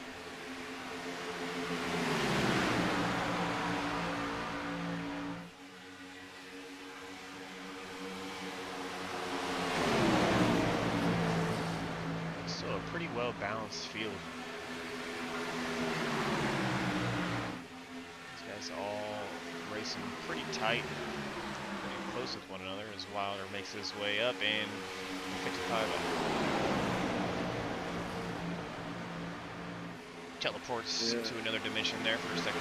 So a pretty well balanced field. These guys all racing pretty tight, close with one another as Wilder makes his way up and 55 teleports to another dimension there for a second.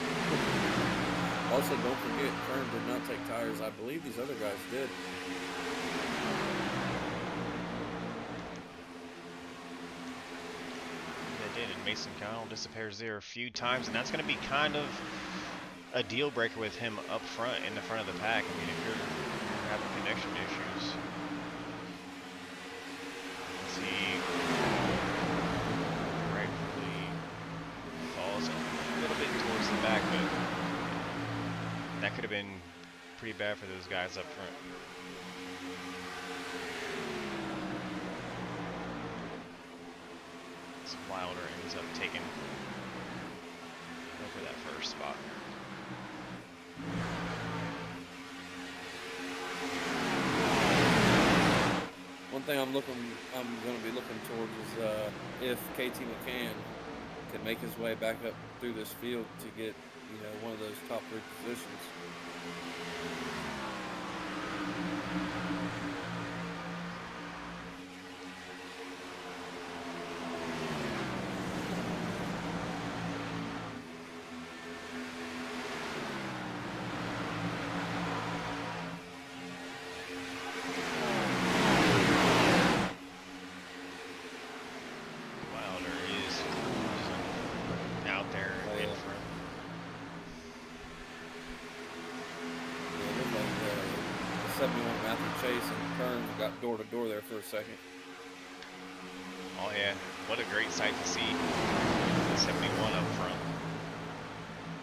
Also, don't forget, Kern did not take tires. I believe these other guys did. They did, and Mason Connell disappears there a few times, and that's going to be kind of a deal breaker with him up front in the front of the pack. I mean, if you're having connection issues. Let's see. Rightfully falls a little bit towards the back, but that could have been pretty bad for those guys up front. So Wilder ends up taking over that first spot. One thing I'm going to be looking towards is if KT McCann can make his way back up through this field to get, one of those top 3 positions. got door to door there for a second. Oh yeah, what a great sight to see. 71 up front.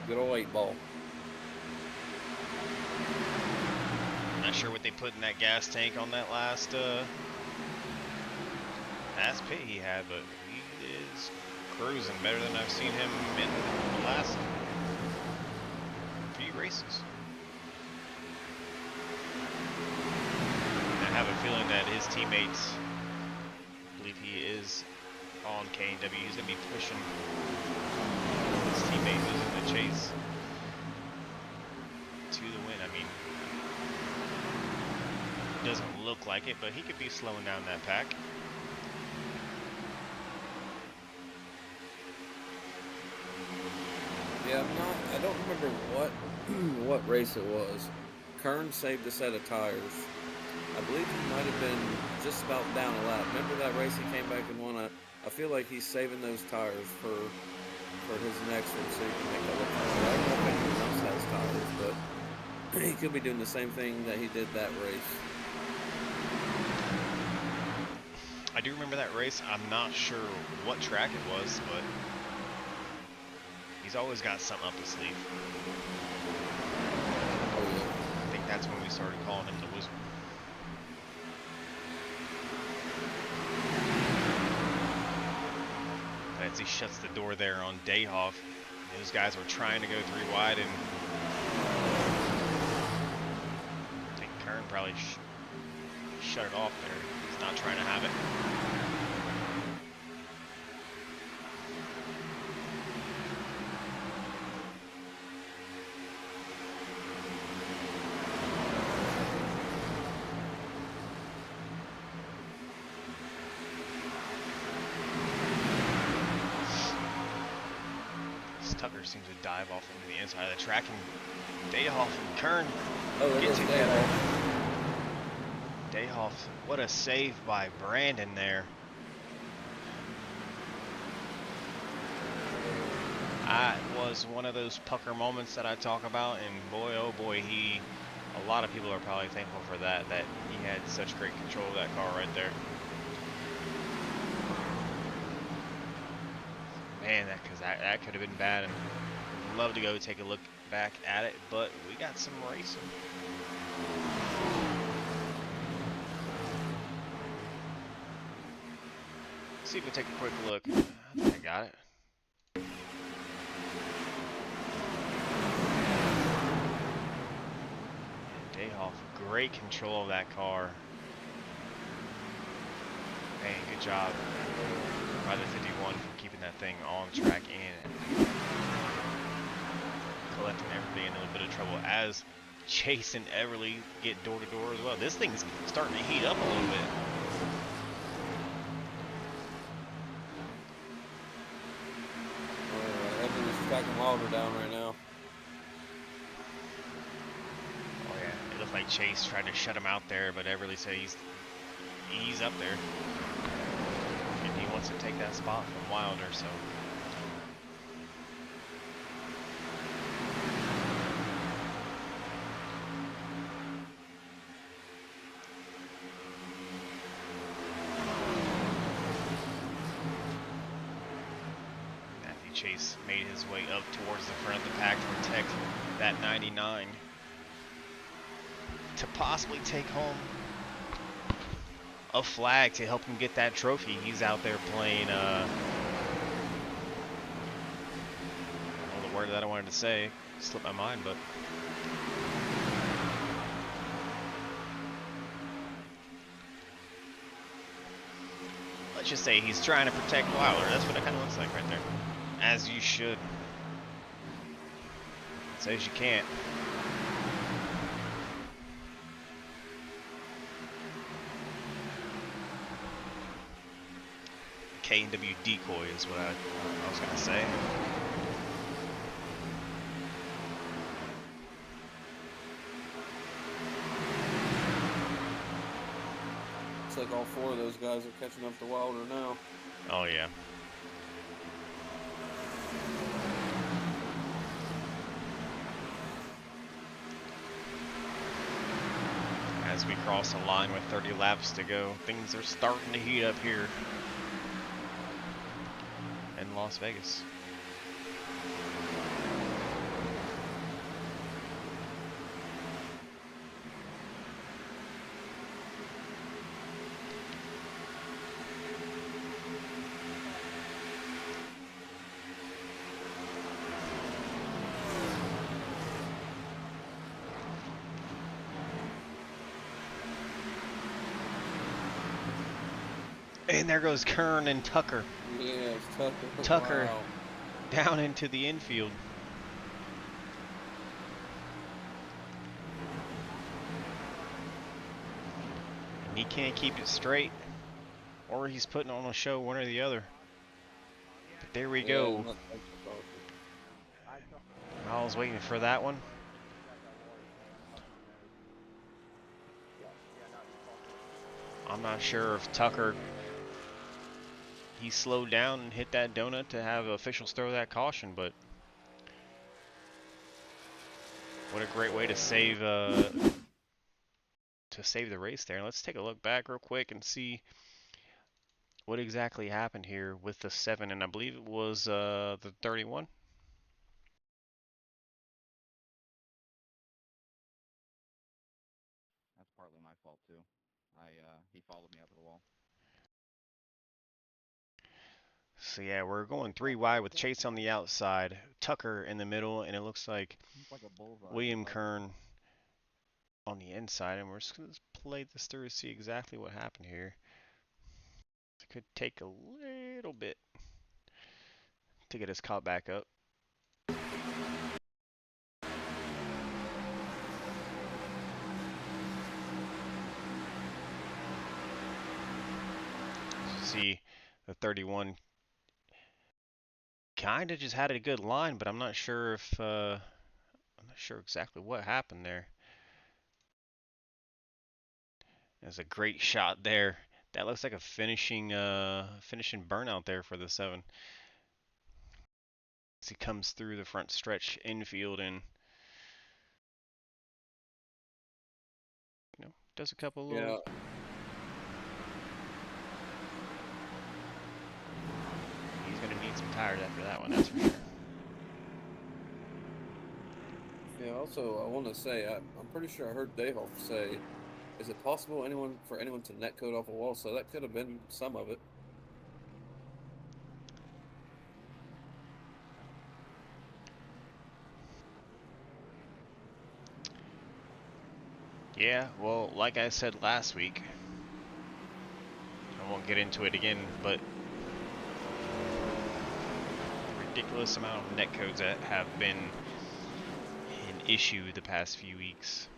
Good old 8-ball. Not sure what they put in that gas tank on that last pit he had, but he is cruising better than I've seen him in the last few races. I have a feeling that his teammates believe he is on K&W. He's going to be pushing his teammate who's in the chase to the win. I mean, doesn't look like it, but he could be slowing down that pack. Yeah, I don't remember what race it was. Kern saved a set of tires. I believe he might have been just about down a lap. Remember that race he came back and won? I feel like he's saving those tires for his next one so he can make other tires. I don't know if anyone else has tires, but he could be doing the same thing that he did that race. I do remember that race. I'm not sure what track it was, but he's always got something up his sleeve. I think that's when we started calling him the Wizard. As he shuts the door there on Dayhoff, those guys were trying to go 3 wide, and I think Kern probably shut it off there. He's not trying to have it. Tucker seems to dive off into the inside of the track, and Dayhoff and Kern get together. Dayhoff, what a save by Brandon there. It was one of those pucker moments that I talk about, and boy, oh boy, a lot of people are probably thankful for that he had such great control of that car right there. Man, that could have been bad, and I'd love to go take a look back at it, but we got some racing. Let's see if we take a quick look. I think I got it. Dayhoff, great control of that car. Man, good job by the 51 for keeping that thing on track and collecting everybody in a little bit of trouble as Chase and Everly get door to door as well. This thing's starting to heat up a little bit. Everly's tracking Wilder down right now. Oh yeah, it looked like Chase tried to shut him out there, but Everly said he's up there. He wants to take that spot from Wilder, so Matthew Chase made his way up towards the front of the pack to protect that 99 to possibly take home a flag to help him get that trophy. He's out there playing, I don't know the word that I wanted to say, slipped my mind, but let's just say he's trying to protect Wilder. That's what it kind of looks like right there. As you should. Says you can't. K&W decoy is what I was going to say. Looks like all 4 of those guys are catching up to Wilder now. Oh yeah. as we cross the line with 30 laps to go. Things are starting to heat up here in Las Vegas. And there goes Kern and Tucker. Yes, Tucker. Tucker Wow. down into the infield. And he can't keep it straight, or he's putting on a show, one or the other. But there we go. not Tucker, Tucker. I was waiting for that one. I'm not sure if Tucker, he slowed down and hit that donut to have officials throw that caution, but what a great way to save the race there. Let's take a look back real quick and see what exactly happened here with the 7, and I believe it was the 31. That's partly my fault too. He followed me up to the wall. So yeah, we're going 3 wide with Chase on the outside, Tucker in the middle, and it looks like It's like a bullseye. William Kern on the inside, and we're just going to play this through to see exactly what happened here. It could take a little bit to get us caught back up. See, the 31 kind of just had a good line, but I'm not sure if I'm not sure exactly what happened there. There's a great shot there. That looks like a finishing burnout there for the 7. As he comes through the front stretch infield and does a couple little. He's gonna need some tires after that one, that's for sure. Yeah, also, I want to say, I'm pretty sure I heard Dave say, is it possible for anyone to net code off a wall? So that could have been some of it. Yeah, well, like I said last week, I won't get into it again, but the ridiculous amount of netcodes that have been an issue the past few weeks.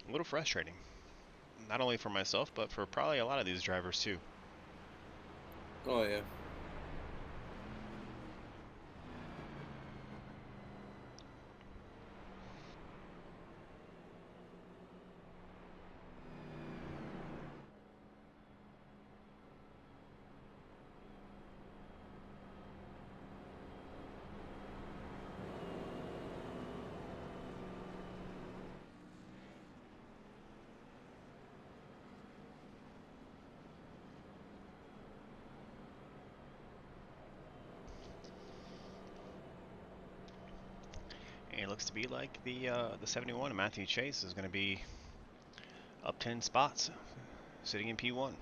A little frustrating, not only for myself, but for probably a lot of these drivers too. Oh, yeah. It looks to be like the 71 Matthew Chase is going to be up 10 spots, sitting in P1.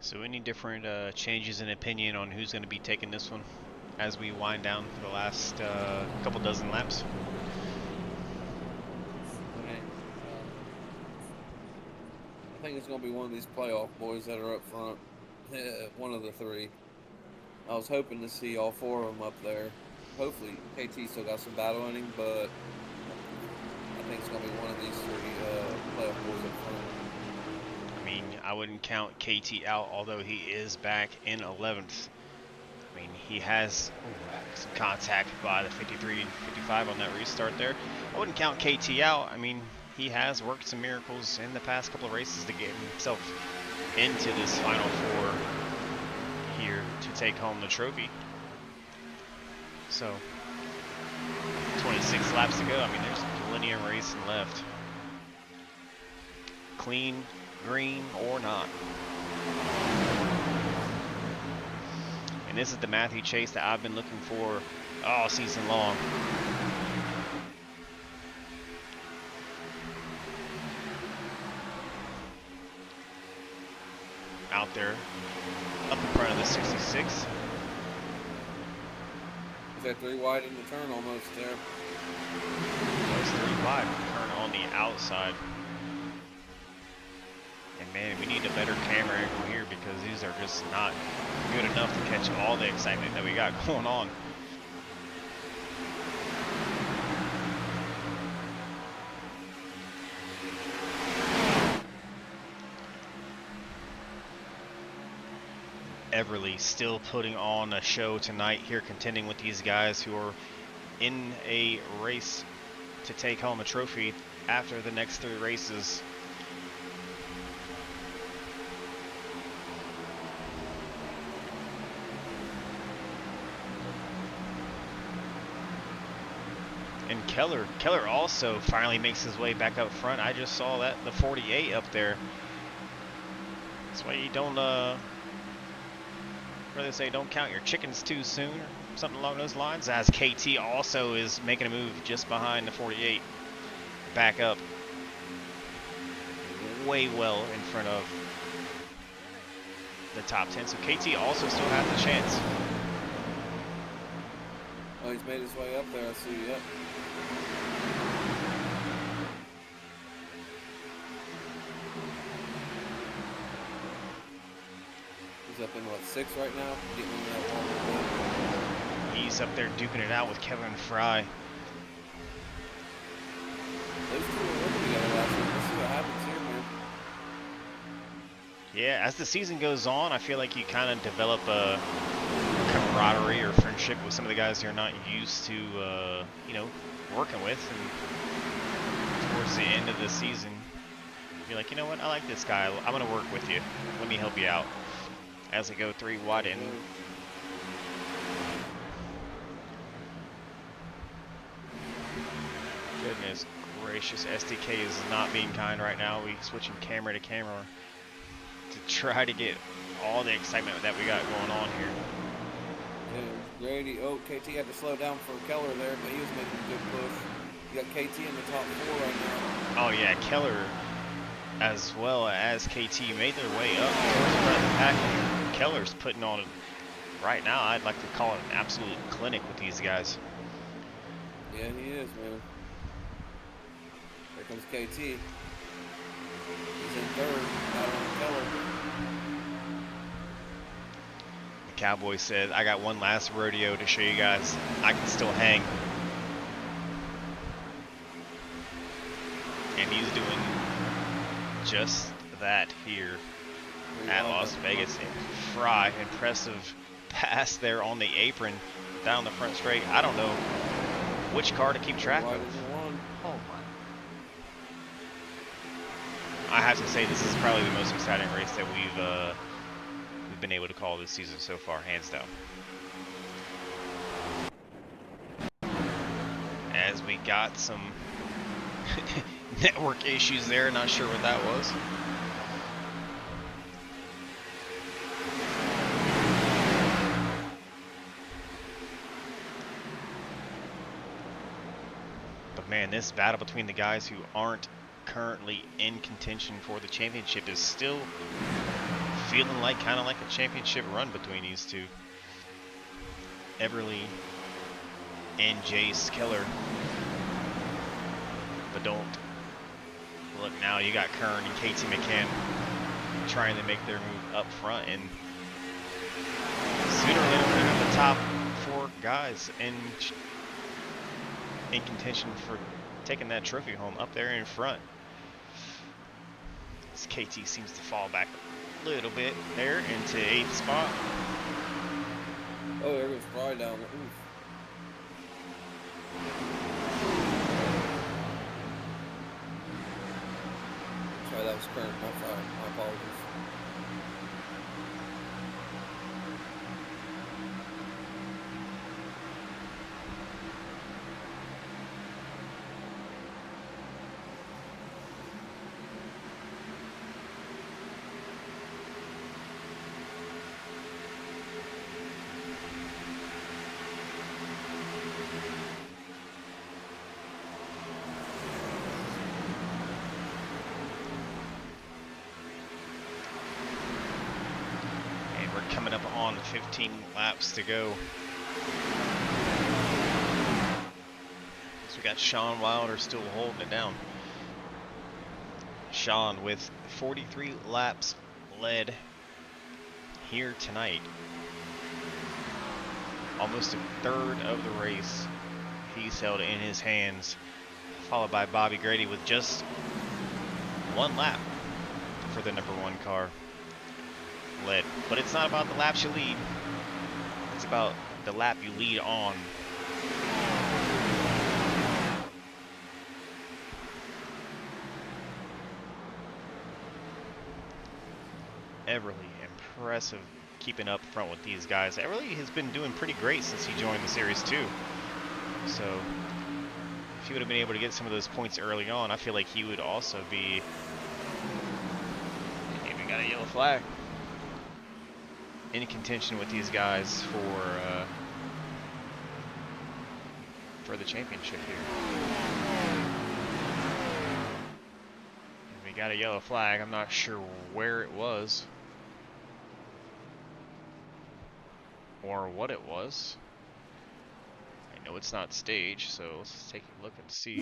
So any different changes in opinion on who's going to be taking this one? as we wind down for the last couple dozen laps. Okay. I think it's going to be one of these playoff boys that are up front. One of the three. I was hoping to see all four of them up there. Hopefully, KT still got some battle in him, but I think it's going to be one of these three playoff boys up front. I mean, I wouldn't count KT out, although he is back in 11th. I mean, he has some contact by the 53 and 55 on that restart there. I wouldn't count KT out. I mean, he has worked some miracles in the past couple of races to get himself into this Final Four here to take home the trophy. So, 26 laps to go. I mean, there's plenty of racing left. Clean, green, or not. And this is the Matthew Chase that I've been looking for all season long. Out there, up in front of the 66. Is that 3 wide in the turn almost there? Those 3 wide, turn on the outside. And man, we need a better camera angle here because these are just not good enough to catch all the excitement that we got going on. Everly still putting on a show tonight here, contending with these guys who are in a race to take home a trophy after the next 3 races. And Keller also finally makes his way back up front. I just saw that, the 48 up there. That's why you don't what do they say, don't count your chickens too soon, or something along those lines, as KT also is making a move just behind the 48, back up, way well in front of the top 10, so KT also still has a chance. Oh, he's made his way up there, I see, yep. He's up in, what, 6 right now? Getting in that wall. He's up there duking it out with Kevin Fry. Those two were working together last week. Let's see what happens here, man. Yeah, as the season goes on, I feel like you kind of develop a camaraderie or friendship with some of the guys you're not used to, you know, working with. And towards the end of the season, you're like, you know what, I like this guy. I'm going to work with you. Let me help you out. As we go 3 wide in. Goodness gracious, SDK is not being kind right now. We switching camera to camera to try to get all the excitement that we got going on here. Yeah, Grady, KT had to slow down for Keller there, but he was making a good push. You got KT in the top 4 right now. Oh yeah, Keller as well as KT made their way up towards the front of the pack. Keller's putting on it right now. I'd like to call it an absolute clinic with these guys. Yeah, he is, man. Here comes KT. He's in 3rd, out on Keller. The Cowboy said, I got one last rodeo to show you guys. I can still hang. And he's doing just that here at Las Vegas. Fry, impressive pass there on the apron down the front straight. I don't know which car to keep track of. Oh my. I have to say this is probably the most exciting race that we've been able to call this season so far, hands down. As we got some network issues there, not sure what that was. But man, this battle between the guys who aren't currently in contention for the championship is still feeling like kind of like a championship run between these two. Everly and Jace Keller. But don't look now. You got Kern and KT McCann trying to make their move up front, and sooner or later we're gonna have the top 4 guys in contention for taking that trophy home up there in front. This KT seems to fall back a little bit there into 8th spot. Oh, there goes Fry down. Oof. Sorry, that was Kern, not Fry. My apologies. Coming up on 15 laps to go. So we got Sean Wilder still holding it down. Sean with 43 laps led here tonight. Almost a third of the race he's held in his hands, followed by Bobby Grady with just 1 lap for the #1 car. Led. But it's not about the laps you lead, it's about the lap you lead on. Everly, impressive keeping up front with these guys. Everly has been doing pretty great since he joined the series too. So if he would have been able to get some of those points early on, I feel like he would also be... Even got a yellow flag. In contention with these guys for the championship here. And we got a yellow flag. I'm not sure where it was or what it was. I know it's not stage, so let's take a look and see.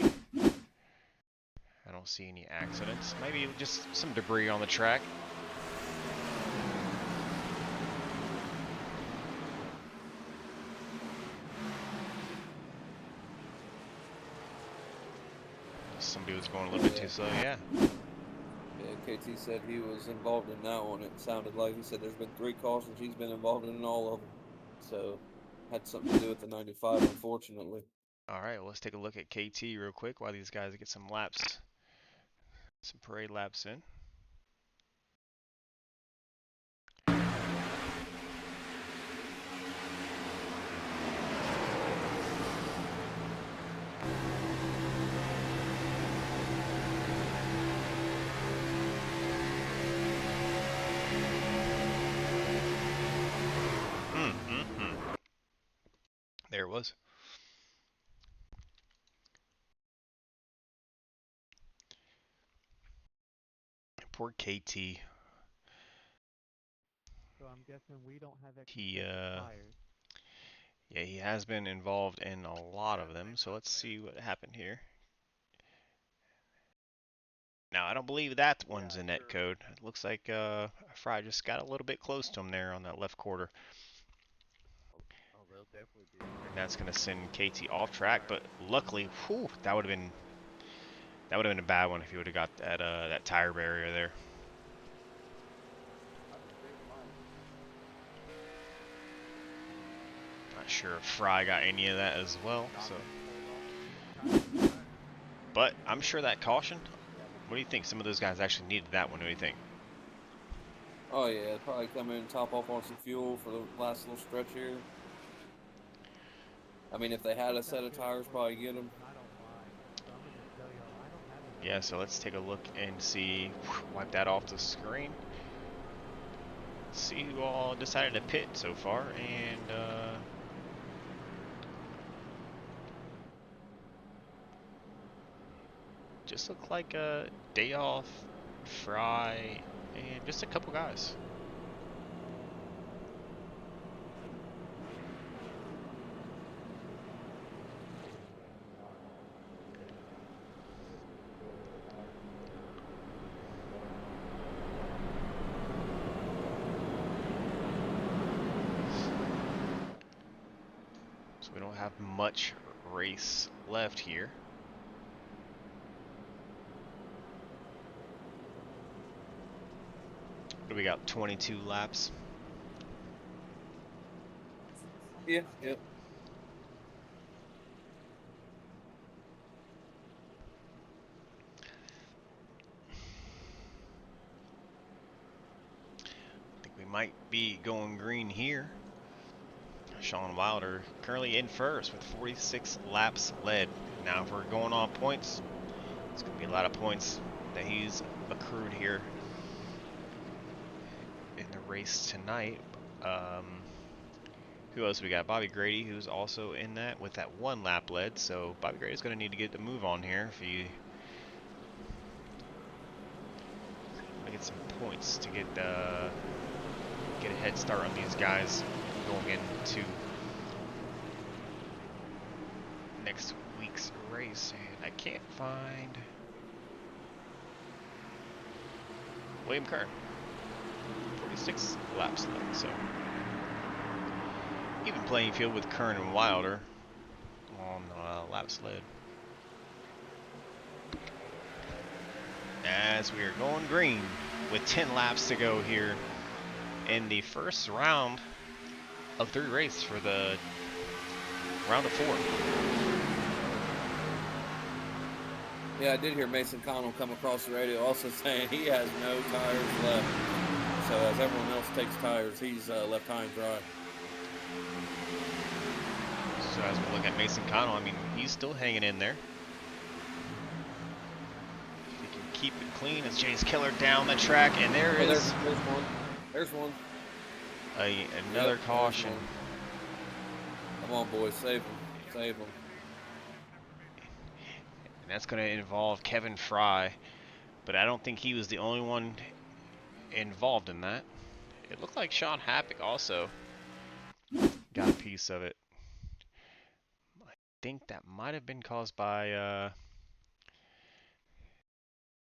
I don't see any accidents. Maybe just some debris on the track. Somebody was going a little bit too slow, yeah. Yeah, KT said he was involved in that one. It sounded like he said there's been 3 cautions. He's been involved in all of them. So, had something to do with the 95, unfortunately. All right, well, let's take a look at KT real quick while these guys get some laps, some parade laps in. There it was. Poor KT. So I'm guessing we don't have extra tires. Yeah, he has been involved in a lot of them, so let's see what happened here. Now, I don't believe that one's a net code. It looks like Fry just got a little bit close to him there on that left quarter. Oh, they'll definitely be. And that's going to send KT off track, but luckily, whew, that would have been a bad one if he would have got that that tire barrier there. Not sure if Fry got any of that as well. So, but I'm sure that caution. What do you think? Some of those guys actually needed that one. What do you think? Oh yeah, probably come in and top off on some fuel for the last little stretch here. I mean, if they had a set of tires, probably get them. Yeah, so let's take a look and see. Wipe that off the screen. See who all decided to pit so far, and just look like a day off, Fry, and just a couple guys. we don't have much race left here. What do we got? 22 laps. Yeah, yep. I think we might be going green here. Sean Wilder currently in first with 46 laps led. Now if we're going on points, it's going to be a lot of points that he's accrued here in the race tonight. Who else we got? Bobby Grady, who's also in that with that 1 lap led. So Bobby Grady's going to need to get the move on here if he get some points to get a head start on these guys going into next week's race. And I can't find William Kern. 46 laps left, so even playing field with Kern and Wilder on laps led. As we are going green with 10 laps to go here in the first round of 3 race for the round of 4. Yeah, I did hear Mason Connell come across the radio also saying he has no tires left. So as everyone else takes tires, he's left high and dry. So as we look at Mason Connell, I mean, he's still hanging in there. If he can keep it clean as James Keller down the track, and there is There's one. There's one. another Yep, caution. Come on, boys, save him. Save him. And that's going to involve Kevin Fry, but I don't think he was the only one involved in that. It looked like Sean Happick also got a piece of it. I think that might have been caused by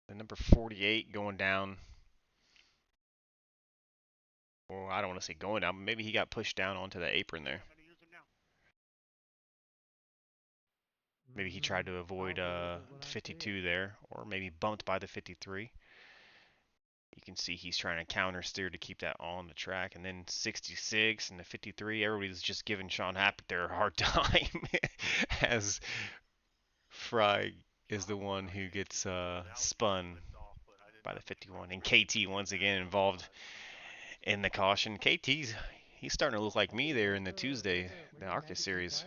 the number 48 going down. Well, I don't want to say going down, but maybe he got pushed down onto the apron there. Maybe he tried to avoid the 52 there, or maybe bumped by the 53. You can see he's trying to counter steer to keep that on the track. And then 66 and the 53, everybody's just giving Sean Happick their hard time as Fry is the one who gets spun by the 51. And KT once again involved in the caution. he's starting to look like me there in the Tuesday, the ARCA series.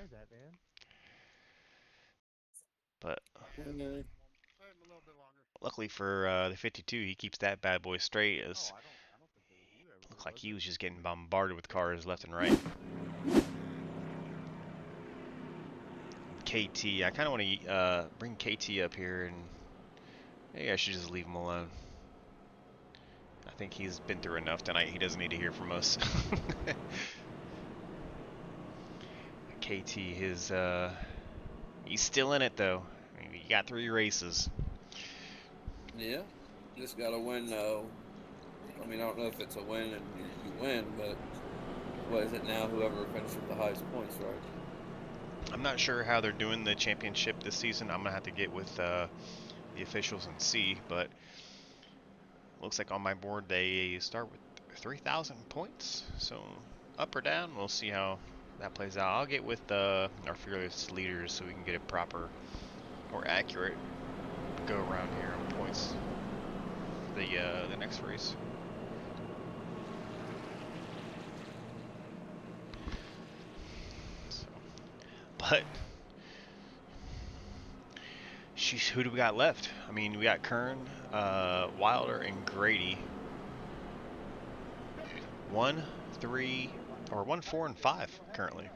But luckily for the 52, he keeps that bad boy straight, as looks like he was just getting bombarded with cars left and right. KT, I kind of want to bring KT up here, and maybe I should just leave him alone. I think he's been through enough tonight. He doesn't need to hear from us. KT, he's still in it though. I mean, he got 3 races. Yeah, just gotta win though. I mean, I don't know if it's a win and you win, but what is it now? Whoever finishes with the highest points, right? I'm not sure how they're doing the championship this season. I'm gonna have to get with the officials and see, but looks like on my board they start with 3,000 points. So up or down, we'll see how that plays out. I'll get with our fearless leaders so we can get a proper, more accurate go around here on points for the next race. So, but who do we got left? I mean, we got Kern, Wilder, and Grady. 1, 3, or 1, 4, and 5 currently.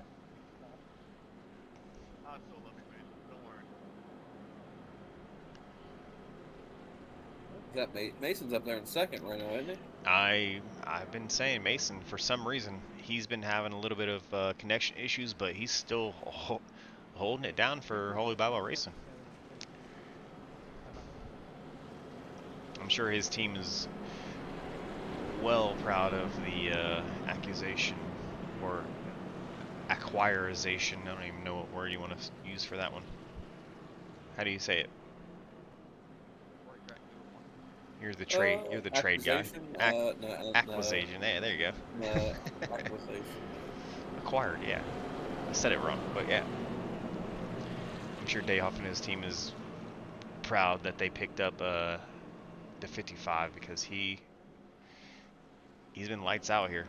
That Mason's up there in second right now, isn't he? I've been saying Mason, for some reason he's been having a little bit of connection issues, but he's still holding it down for Holy Bible Racing. I'm sure his team is well proud of the accusation or acquirization. I don't even know what word you want to use for that one. How do you say it? You're the trade. You're the trade guy. Accusation? Acquisition. There you go. Acquisition. Acquired. Yeah. I said it wrong, but yeah. I'm sure Dayhoff and his team is proud that they picked up the 55 because he's been lights out here.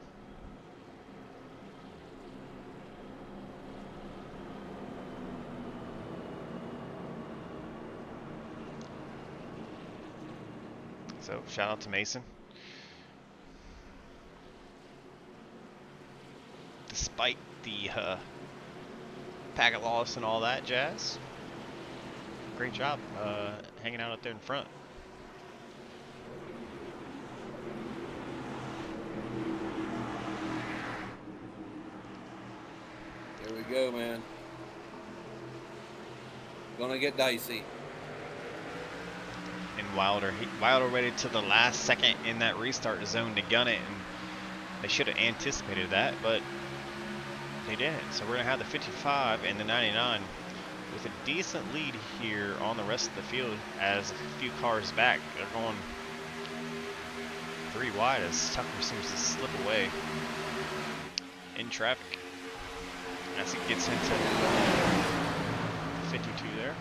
So shout out to Mason. Despite the packet loss and all that jazz, great job hanging out there in front. Here we go, man. Gonna get dicey. And Wilder waited to the last second in that restart zone to gun it, and they should have anticipated that, but they didn't. So we're gonna have the 55 and the 99 with a decent lead here on the rest of the field as a few cars back. They're going 3 wide as Tucker seems to slip away in traffic as he gets into 52 there.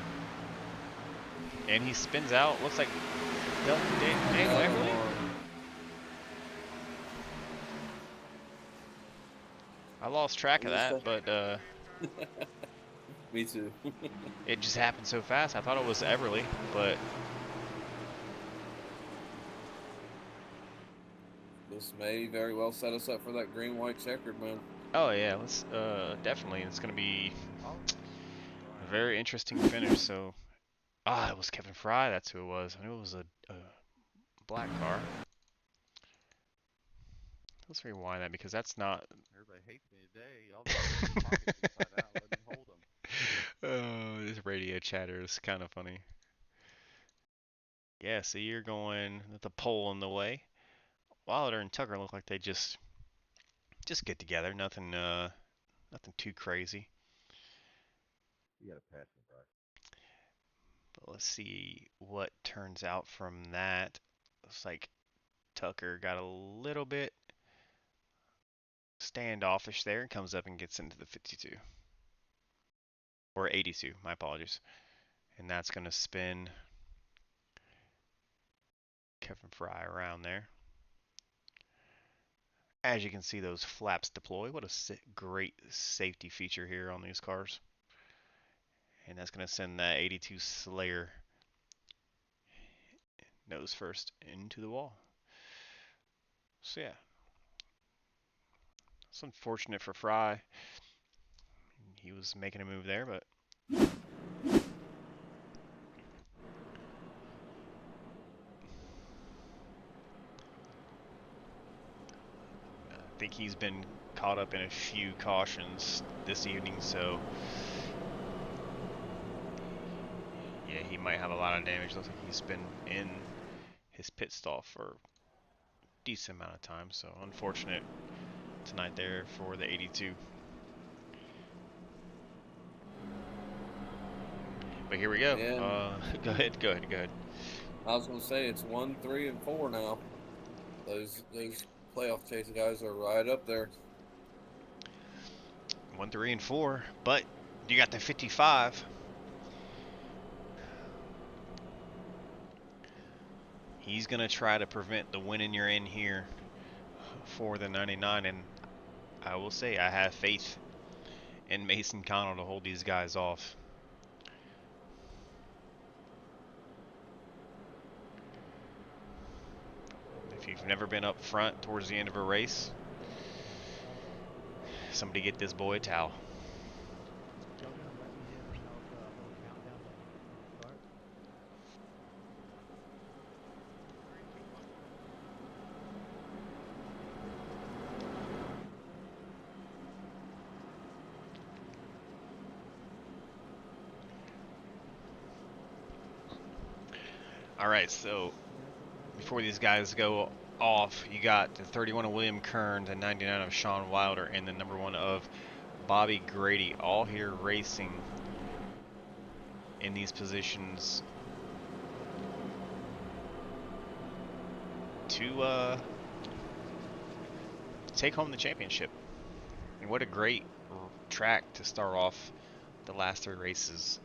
And he spins out. Looks like Dave Waverly. I lost track of that, but Me too. it just happened so fast. I thought it was Everly, but This may very well set us up for that green-white checkered, man. oh yeah, let's definitely. It's gonna be a very interesting finish. So, it was Kevin Fry. That's who it was. I knew it was a black car. Let's rewind that because that's not. Everybody hates me today. Y'all pockets inside out. Let me hold them. Oh, this radio chatter is kind of funny. Yeah, so you're going with the pole in the way. Wilder and Tucker look like they just get together. Nothing too crazy. You gotta pass me, bro. But let's see what turns out from that. Looks like Tucker got a little bit standoffish there and comes up and gets into the 52. Or 82, my apologies. And that's going to spin Kevin Fry around there. As you can see, those flaps deploy. What a great safety feature here on these cars. And that's going to send that 82 Slayer nose first into the wall. So yeah, it's unfortunate for Fry. He was making a move there, but I think he's been caught up in a few cautions this evening, so yeah, he might have a lot of damage. Looks like he's been in his pit stall for a decent amount of time, so unfortunate tonight there for the 82. But here we go. Yeah. Go ahead. I was gonna say it's 1, 3, and 4 now. Those playoff chase guys are right up there. 1, 3, and 4. But you got the 55. He's gonna try to prevent the winning you're in here for the 99, and I will say I have faith in Mason Connell to hold these guys off. If you've never been up front towards the end of a race, somebody get this boy a towel. Y'all gonna let me in on y'all's little countdown to start? All right, so before these guys go off, you got the 31 of William Kern, the 99 of Sean Wilder, and the number 1 of Bobby Grady, all here racing in these positions to take home the championship. And what a great track to start off the last 3 races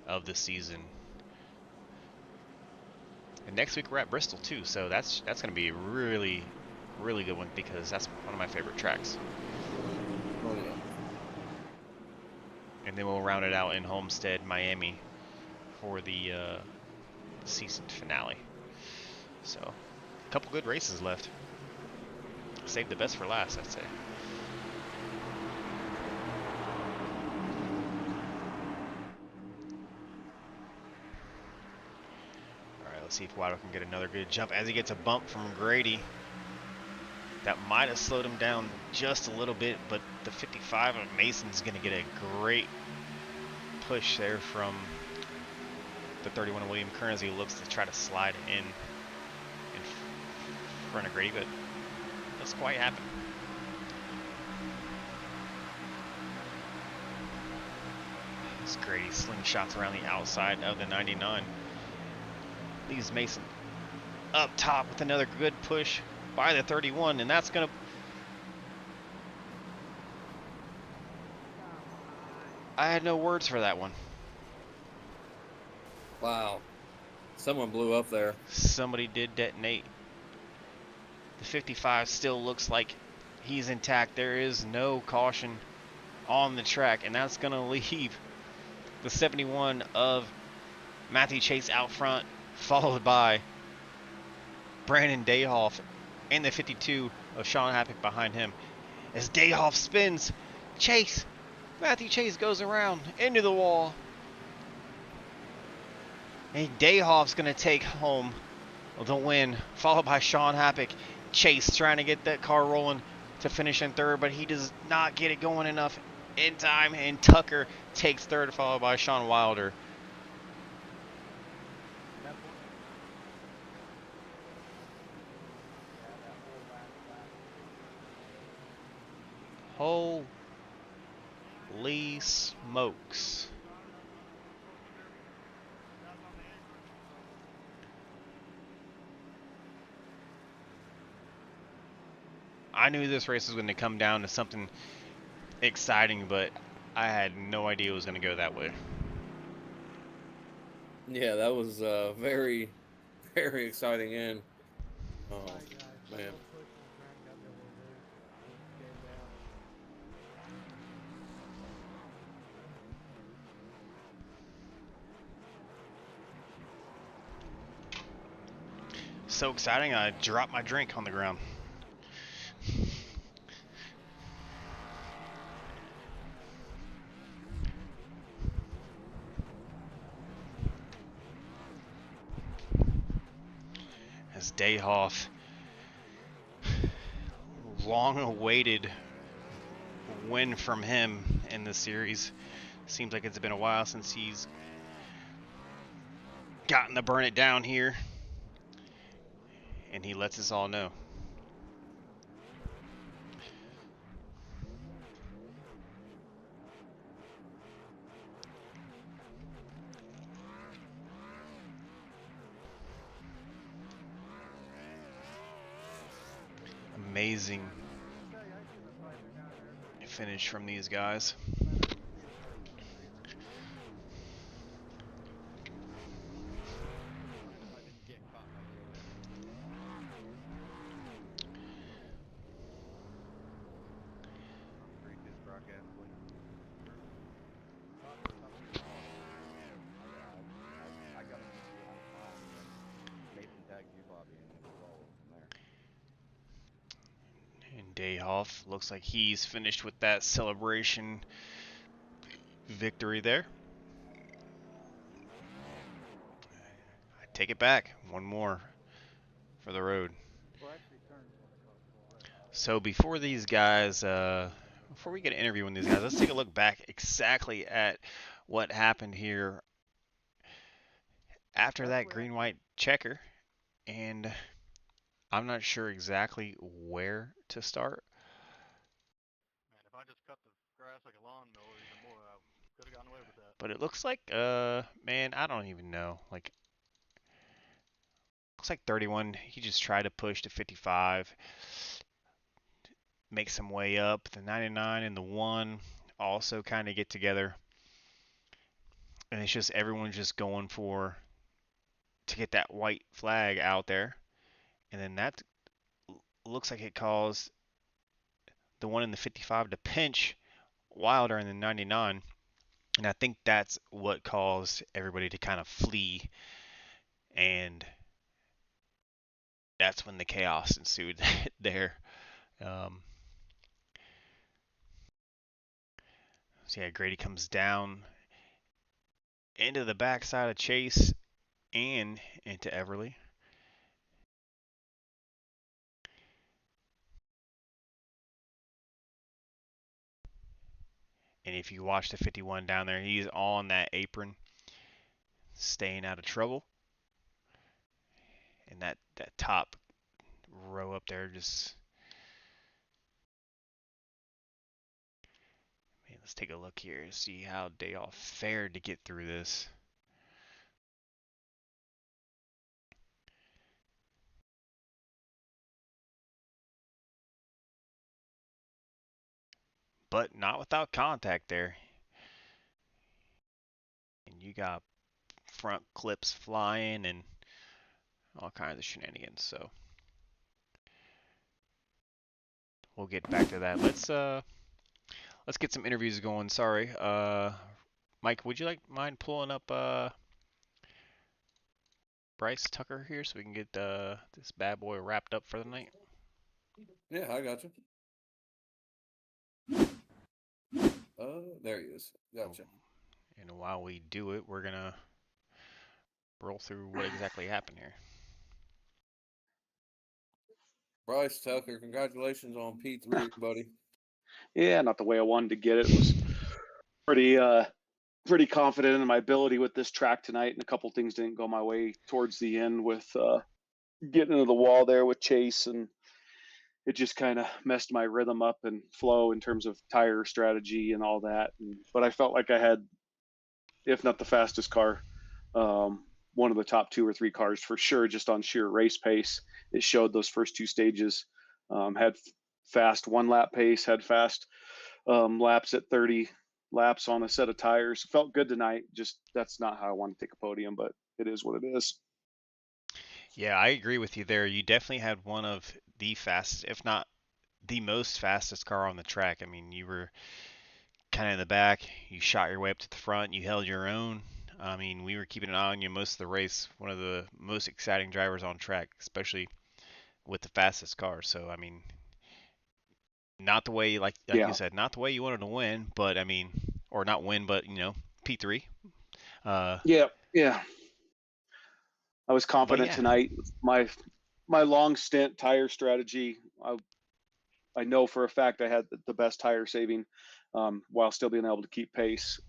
of the season. And next week we're at Bristol too, so that's going to be a really good one because that's one of my favorite tracks. Oh yeah. And then we'll round it out in Homestead, Miami for the season finale. So, a couple good races left. Save the best for last, I'd say. Alright, let's see if Waddle can get another good jump as he gets a bump from Grady. That might have slowed him down just a little bit, but the 55 of Mason's going to get a great push there from the 31 of William Kern as he looks to try to slide in front of Grady, but doesn't quite happen. As Grady slingshots around the outside of the 99. Leaves Mason up top with another good push by the 31, and that's gonna... I had no words for that one. Wow. Someone blew up there. Somebody did detonate. The 55 still looks like he's intact. There is no caution on the track, and that's gonna leave the 71 of Matthew Chase out front, followed by Brandon Dayhoff and the 52 of Sean Happick behind him. As Dayhoff spins, Matthew Chase goes around into the wall. And Dayhoff's going to take home the win, followed by Sean Happick. Chase trying to get that car rolling to finish in third, but he does not get it going enough in time, and Tucker takes third, followed by Sean Wilder. Holy smokes. I knew this race was going to come down to something exciting, but I had no idea it was going to go that way. Yeah, that was very, very exciting end. Oh, man. So exciting, I dropped my drink on the ground. As Dayhoff, long-awaited win from him in the series. Seems like it's been a while since he's gotten to burn it down here, and he lets us all know. Amazing finish from these guys. Dayhoff looks like he's finished with that celebration victory there. I take it back. One more for the road. So before these guys, before we get an interview with these guys, let's take a look back exactly at what happened here after that green-white checker. And I'm not sure exactly where to start. Man, if I just cut the grass like a lawn or even more. I could have gotten away with that. But it looks like, man, I don't even know. Like, looks like 31. He just tried to push to 55, make some way up. The 99 and the 1 also kind of get together. And it's just everyone's just going to get that white flag out there. And then that looks like it caused the one in the 55 to pinch Wilder in the 99. And I think that's what caused everybody to kind of flee. And that's when the chaos ensued there. So yeah, Grady comes down into the backside of Chase and into Everly. And if you watch the 51 down there, he's on that apron, staying out of trouble. And that top row up there just... Man, let's take a look here and see how Dayoff fared to get through this. But not without contact there. And you got front clips flying and all kinds of shenanigans. So we'll get back to that. Let's get some interviews going. Sorry, Mike, would you mind pulling up Bryce Tucker here so we can get this bad boy wrapped up for the night? Yeah, I got you. There he is. Gotcha. And while we do it, we're gonna roll through what exactly happened here. Bryce Tucker, congratulations on P3, buddy. Yeah, not the way I wanted to get it. It was pretty confident in my ability with this track tonight, and a couple things didn't go my way towards the end with getting into the wall there with Chase, and it just kind of messed my rhythm up and flow in terms of tire strategy and all that. But I felt like I had, if not the fastest car, one of the top 2 or 3 cars for sure, just on sheer race pace. It showed those first 2 stages. Had fast 1-lap pace, had fast laps at 30 laps on a set of tires. Felt good tonight. Just that's not how I want to take a podium, but it is what it is. Yeah, I agree with you there. You definitely had one of the fastest, if not the most fastest car on the track. I mean, you were kind of in the back. You shot your way up to the front. You held your own. I mean, we were keeping an eye on you most of the race. One of the most exciting drivers on track, especially with the fastest car. So, I mean, not the way, like Yeah. you said, not the way you wanted to win, but I mean, or not win, but, P3. Yeah. I was confident tonight. My long stint tire strategy, I know for a fact I had the best tire saving while still being able to keep pace.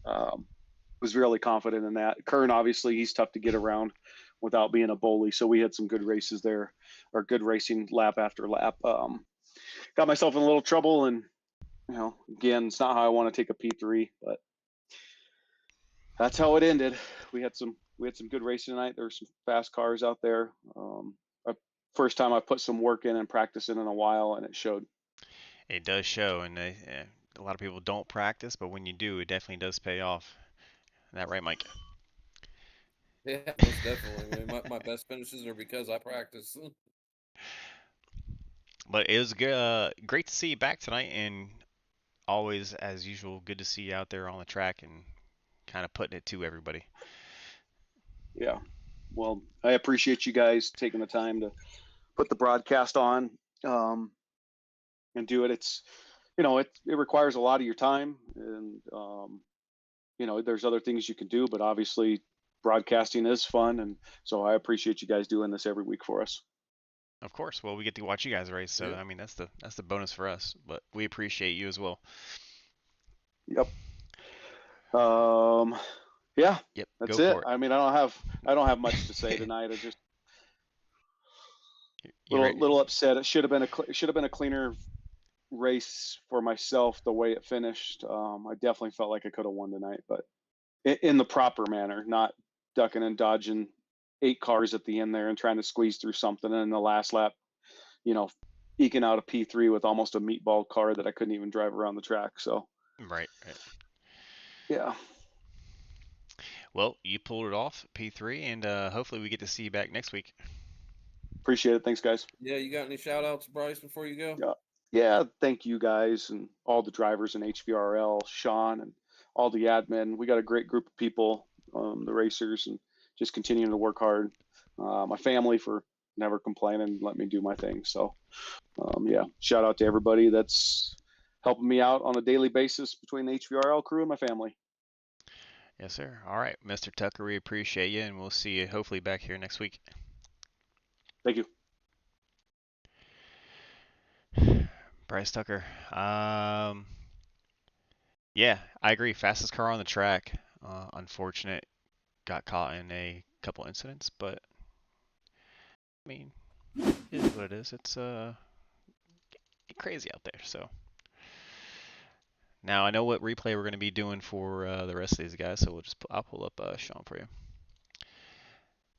Was really confident in that. Kern, obviously, he's tough to get around without being a bully. So we had some good races there, or good racing lap after lap. Got myself in a little trouble, and again, it's not how I want to take a P3, but that's how it ended. We had some good racing tonight. There were some fast cars out there. First time I put some work in and practice in a while, and it showed. It does show, and a lot of people don't practice, but when you do, it definitely does pay off. Is that right, Mike? Yeah, most definitely. I mean, my best finishes are because I practice. But it was great to see you back tonight, and always, as usual, good to see you out there on the track and kind of putting it to everybody. Yeah. Well, I appreciate you guys taking the time to put the broadcast on and do it. It's, it requires a lot of your time, and, there's other things you can do, but obviously broadcasting is fun. And so I appreciate you guys doing this every week for us. Of course. Well, we get to watch you guys race, so Yeah. I mean that's the bonus for us. But we appreciate you as well. Yep. Yeah. Yep. That's go it. For it. I mean, I don't have much to say tonight. I just You ready? little upset. It should have been a cleaner race for myself the way it finished. I definitely felt like I could have won tonight, but in the proper manner, not ducking and dodging 8 cars at the end there and trying to squeeze through something. And in the last lap, you know, eking out a P3 with almost a meatball car that I couldn't even drive around the track. So, Right. yeah. Well, you pulled it off, P3, and hopefully we get to see you back next week. Appreciate it. Thanks, guys. Yeah, you got any shout outs, Bryce, before you go? Yeah, thank you guys and all the drivers in HVRL, Sean, and all the admin. We got a great group of people, the racers, and just continuing to work hard. My family for never complaining, let me do my thing. So, yeah, shout out to everybody that's helping me out on a daily basis between the HVRL crew and my family. Yes, sir. All right, Mr. Tucker, we appreciate you, and we'll see you hopefully back here next week. Thank you. Bryce Tucker. Yeah, I agree. Fastest car on the track. Unfortunate. Got caught in a couple incidents, but I mean, it is what it is. It's crazy out there. So now I know what replay we're going to be doing for the rest of these guys. So I'll pull up Sean for you.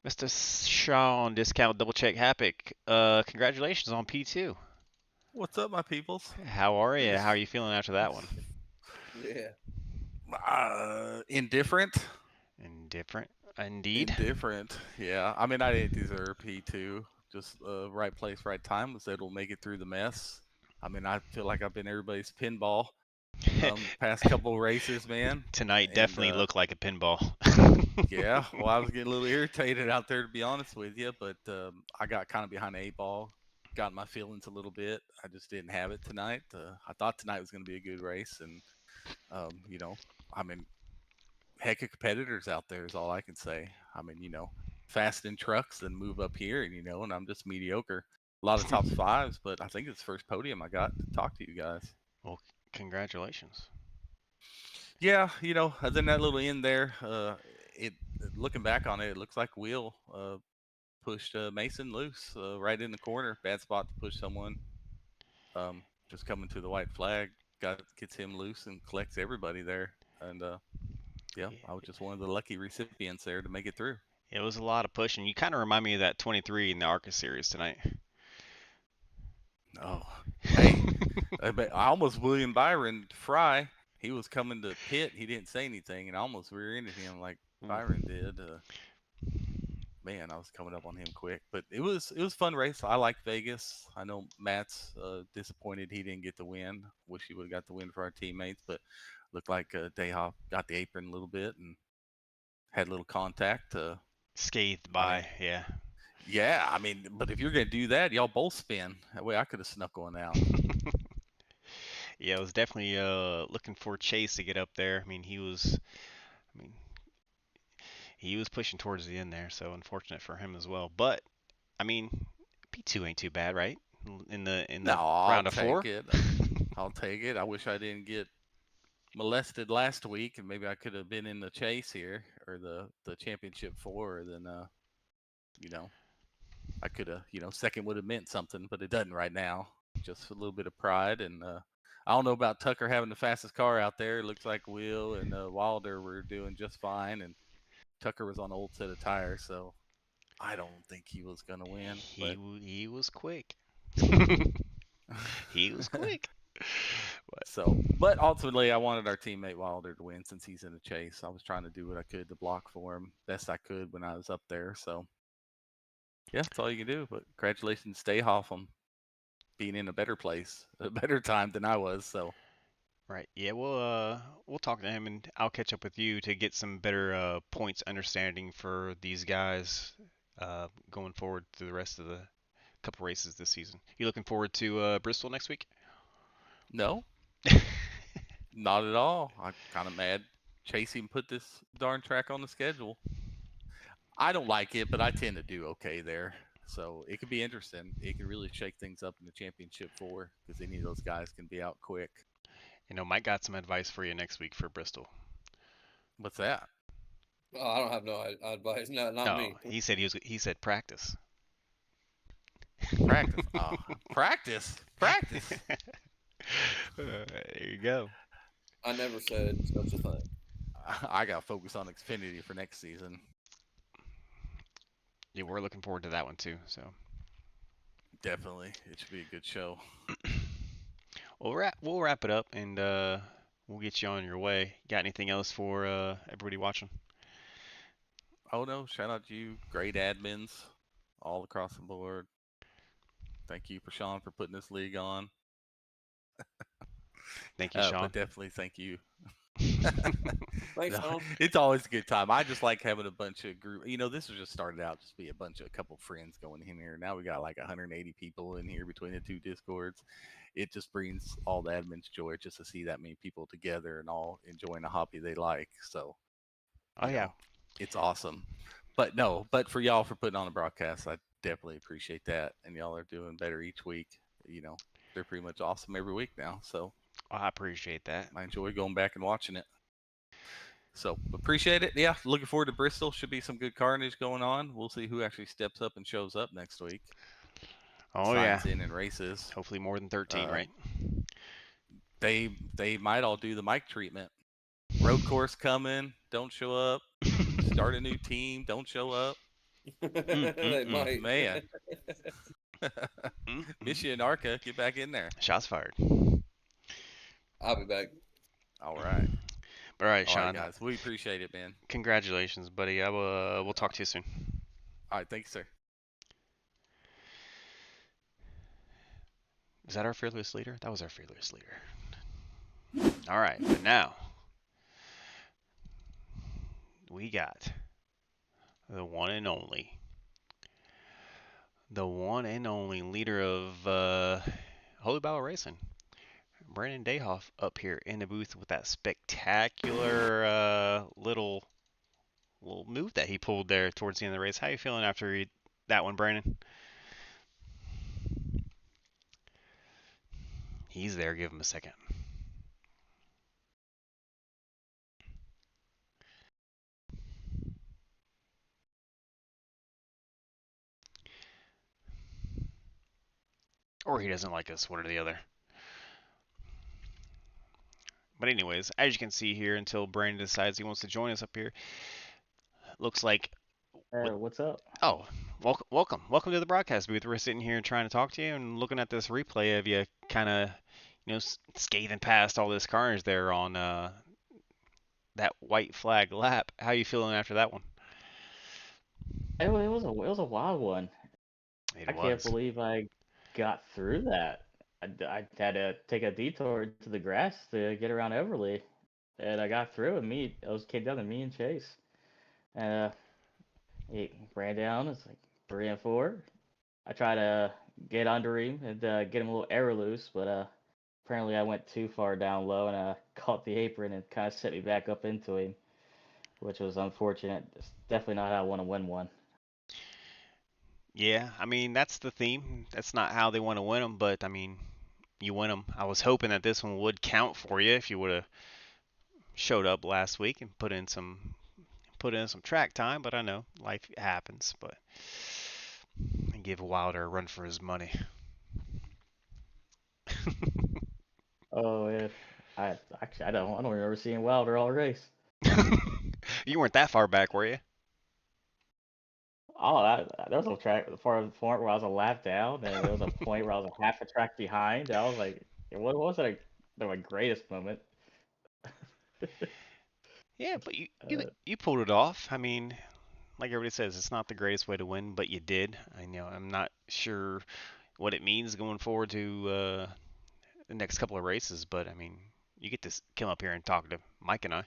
Mr. Sean, discount double check Happic. Congratulations on P2. What's up, my peoples? How are you? How are you feeling after that one? Yeah. Indifferent. Indifferent, indeed. Indifferent. Yeah. I mean, I didn't deserve P2. Just right place, right time. Was able to make it through the mess. I mean, I feel like I've been everybody's pinball past couple races, man. Tonight definitely looked like a pinball. Yeah. Well, I was getting a little irritated out there, to be honest with you, but I got kind of behind the 8-ball. Got my feelings a little bit. I just didn't have it tonight. I thought tonight was going to be a good race, and you know, I mean, heck of competitors out there is all I can say. I mean, you know, fast in trucks and move up here, and you know, and I'm just mediocre. A lot of top 5s, but I think it's the first podium I got to talk to you guys. Well, congratulations. Yeah, you know, then that little end there, looking back on it, it looks like Will pushed Mason loose right in the corner. Bad spot to push someone. Just coming to the white flag, gets him loose and collects everybody there. And yeah, I was just one of the lucky recipients there to make it through. It was a lot of pushing. You kind of remind me of that 23 in the ARCA series tonight. Oh, hey, I almost William Byron Fry. He was coming to pit. He didn't say anything, and I almost rear-ended him like Byron did. Man, I was coming up on him quick, but it was fun race. I like Vegas. I know Matt's disappointed he didn't get the win. Wish he would have got the win for our teammates, but looked like Dayhoff got the apron a little bit and had a little contact. Scathed by, yeah. Yeah, I mean, but if you're gonna do that, y'all both spin. That way, I could have snuck one out. Yeah, I was definitely looking for Chase to get up there. I mean, he was pushing towards the end there, so unfortunate for him as well. But I mean, P2 ain't too bad, right? In the round of 4. I'll take it. I wish I didn't get molested last week, and maybe I could have been in the chase here or the championship 4. Then you know, I could have, you know, second would have meant something, but it doesn't right now. Just a little bit of pride, and I don't know about Tucker having the fastest car out there. It looks like Will and Wilder were doing just fine, and Tucker was on an old set of tires, so I don't think he was gonna win. He was quick. He was quick. But ultimately, I wanted our teammate Wilder to win since he's in the chase. I was trying to do what I could to block for him best I could when I was up there. So yeah, that's all you can do. But congratulations, Stayhoff, on being in a better place, a better time than I was. So. Right. Yeah, we'll talk to him, and I'll catch up with you to get some better points understanding for these guys going forward through the rest of the couple races this season. You looking forward to Bristol next week? No. Not at all. I'm kind of mad Chase even put this darn track on the schedule. I don't like it, but I tend to do okay there. So it could be interesting. It could really shake things up in the championship 4 because any of those guys can be out quick. You know, Mike got some advice for you next week for Bristol. What's that? Oh, I don't have no advice. No, not me. He said practice. Practice. Practice. There you go. I never said such a thing. I got to focus on Xfinity for next season. Yeah, we're looking forward to that one too. So Definitely, it should be a good show. we'll wrap it up and we'll get you on your way. Got anything else for everybody watching? Oh no! Shout out to you, great admins, all across the board. Thank you, Prashan, for putting this league on. Thank you, Sean. But definitely thank you. Thanks, No, Sean. it's always a good time. I just like having a bunch of group. This was just started out just be a couple friends going in here. Now we got like 180 people in here between the two discords. It just brings all the admins joy just to see that many people together and all enjoying a hobby they like. So, Oh yeah, it's awesome. But for y'all for putting on a broadcast, I definitely appreciate that. And y'all are doing better each week. They're pretty much awesome every week now. So I appreciate that. I enjoy going back and watching it. So appreciate it. Yeah, looking forward to Bristol. Should be some good carnage going on. We'll see who actually steps up and shows up next week. Oh Signs yeah. in and races. Hopefully more than 13, right? They might all do the mic treatment. Road course coming, don't show up. Start a new team, don't show up. They might. Man. Miss you and ARCA, get back in there. Shots fired. I'll be back. All right. All right, Sean. All right, guys. We appreciate it, man. Congratulations, buddy. We'll talk to you soon. All right, thanks, sir. Is that our fearless leader? That was our fearless leader. All right, but now we got the one and only leader of Holy Battle Racing, Brandon Dayhoff, up here in the booth with that spectacular little move that he pulled there towards the end of the race. How you feeling after that one, Brandon? He's there. Give him a second. Or he doesn't like us, one or the other. But anyways, as you can see here, until Brandon decides he wants to join us up here, looks like... What's up? Oh, welcome to the broadcast booth. We're sitting here trying to talk to you and looking at this replay of you kind of, scathing past all this carnage there on that white flag lap. How you feeling after that one? It was a wild one. It I can't believe I got through that. I had to take a detour to the grass to get around Everly, and I got through. And it came down to me and Chase, and he ran down. It's like 3 and 4. I tried to get under him and get him a little air loose, but apparently I went too far down low and caught the apron and kind of set me back up into him, which was unfortunate. It's definitely not how I want to win one. Yeah, I mean, that's the theme. That's not how they want to win them, but I mean, you win them. I was hoping that this one would count for you if you would have showed up last week and put in some track time, but I know life happens. But I give Wilder a run for his money. Oh yeah, I don't remember seeing Wilder all race. You weren't that far back, were you? Oh, there was a track far point where I was a lap down, and there was a point where I was a half a track behind. I was like, what was that? My greatest moment. Yeah, but you pulled it off. I mean, like everybody says, it's not the greatest way to win, but you did. I know I'm not sure what it means going forward to the next couple of races, but I mean, you get to come up here and talk to Mike and I.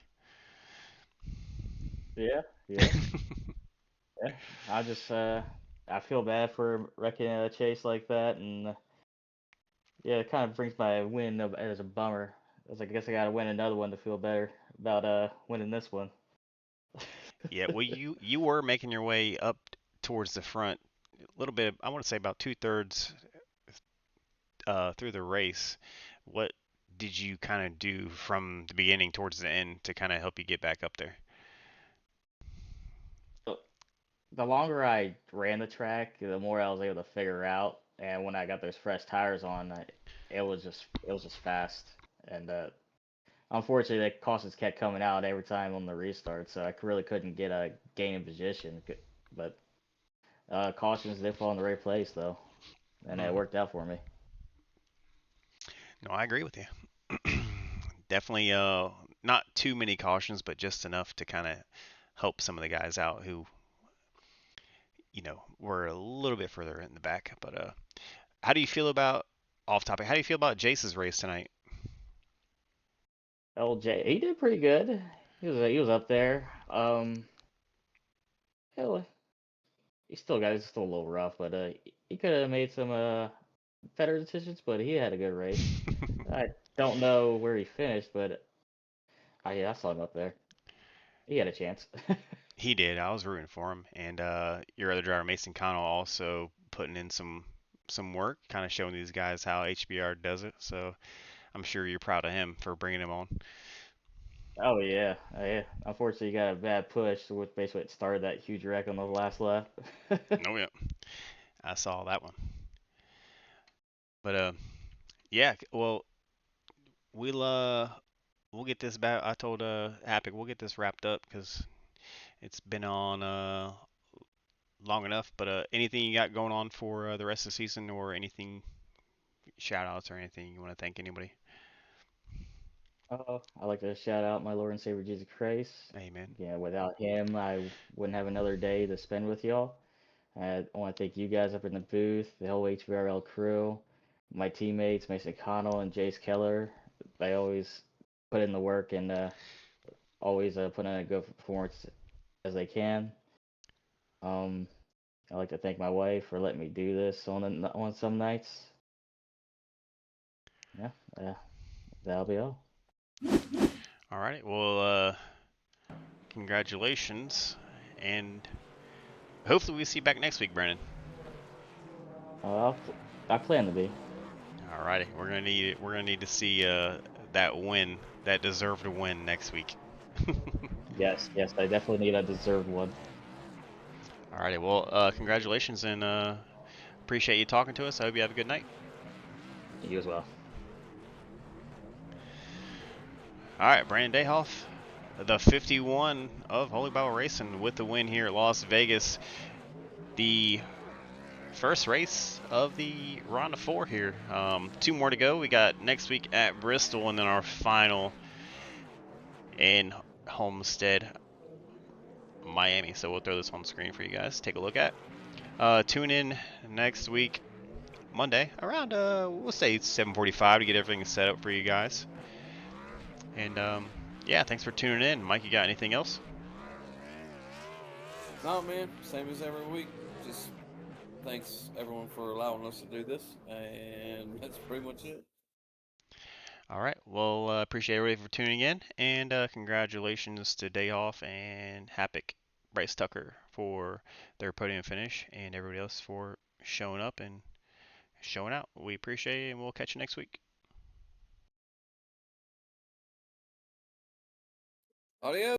Yeah. Yeah. I just I feel bad for wrecking a chase like that, and yeah, it kind of brings my win as a bummer. I guess I gotta win another one to feel better about winning this one. Yeah, well, you were making your way up towards the front a little bit. I want to say about 2/3 through the race. What did you kind of do from the beginning towards the end to kind of help you get back up there? The longer I ran the track, the more I was able to figure out and when I got those fresh tires on, it was just fast, and unfortunately the cautions kept coming out every time on the restart, so I really couldn't get a gain in position. But cautions did fall in the right place though, and it worked out for me. No, I agree with you. Definitely not too many cautions, but just enough to kind of help some of the guys out who, were a little bit further in the back. But how do you feel about off topic? How do you feel about Jace's race tonight? LJ, he did pretty good. He was up there. Yeah, he's still a little rough, but he could have made some better decisions, but he had a good race. I don't know where he finished, but I saw him up there. He had a chance. He did. I was rooting for him, and your other driver, Mason Connell, also putting in some work, kind of showing these guys how HBR does it. So I'm sure you're proud of him for bringing him on. Oh yeah, yeah. Unfortunately, he got a bad push, which basically it started that huge wreck on the last lap. Oh yeah, I saw that one. But yeah. Well, we'll get this back. I told Epic we'll get this wrapped up because it's been on long enough. But anything you got going on for the rest of the season, or anything, shout outs or anything you want to thank anybody? I'd like to shout out my Lord and Savior Jesus Christ. Amen. Yeah, without him, I wouldn't have another day to spend with y'all. I want to thank you guys up in the booth, the whole HVRL crew, my teammates, Mason Connell and Jace Keller. They always put in the work and always put in a good performance as they can. Um, I'd like to thank my wife for letting me do this on some nights. Yeah, that'll be all. All right. Well, congratulations, and hopefully we see you back next week, Brandon. I plan to be. All righty. We're gonna need to see that win, that deserved win next week. Yes, I definitely need a deserved one. All righty. Well, congratulations, and appreciate you talking to us. I hope you have a good night. You as well. All right, Brandon Dayhoff, the 51 of Holy Bible Racing, with the win here at Las Vegas. The first race of the Ronda 4 here. 2 more to go. We got next week at Bristol, and then our final in Homestead, Miami. So we'll throw this on screen for you guys to take a look at. Tune in next week, Monday, around we'll say 7:45 to get everything set up for you guys. And yeah, thanks for tuning in. Mike, you got anything else? No, man, same as every week. Just thanks everyone for allowing us to do this, and that's pretty much it. All right. Well, appreciate everybody for tuning in, and congratulations to Dayhoff and Happick, Bryce Tucker for their podium finish, and everybody else for showing up and showing out. We appreciate it, and we'll catch you next week. Adios.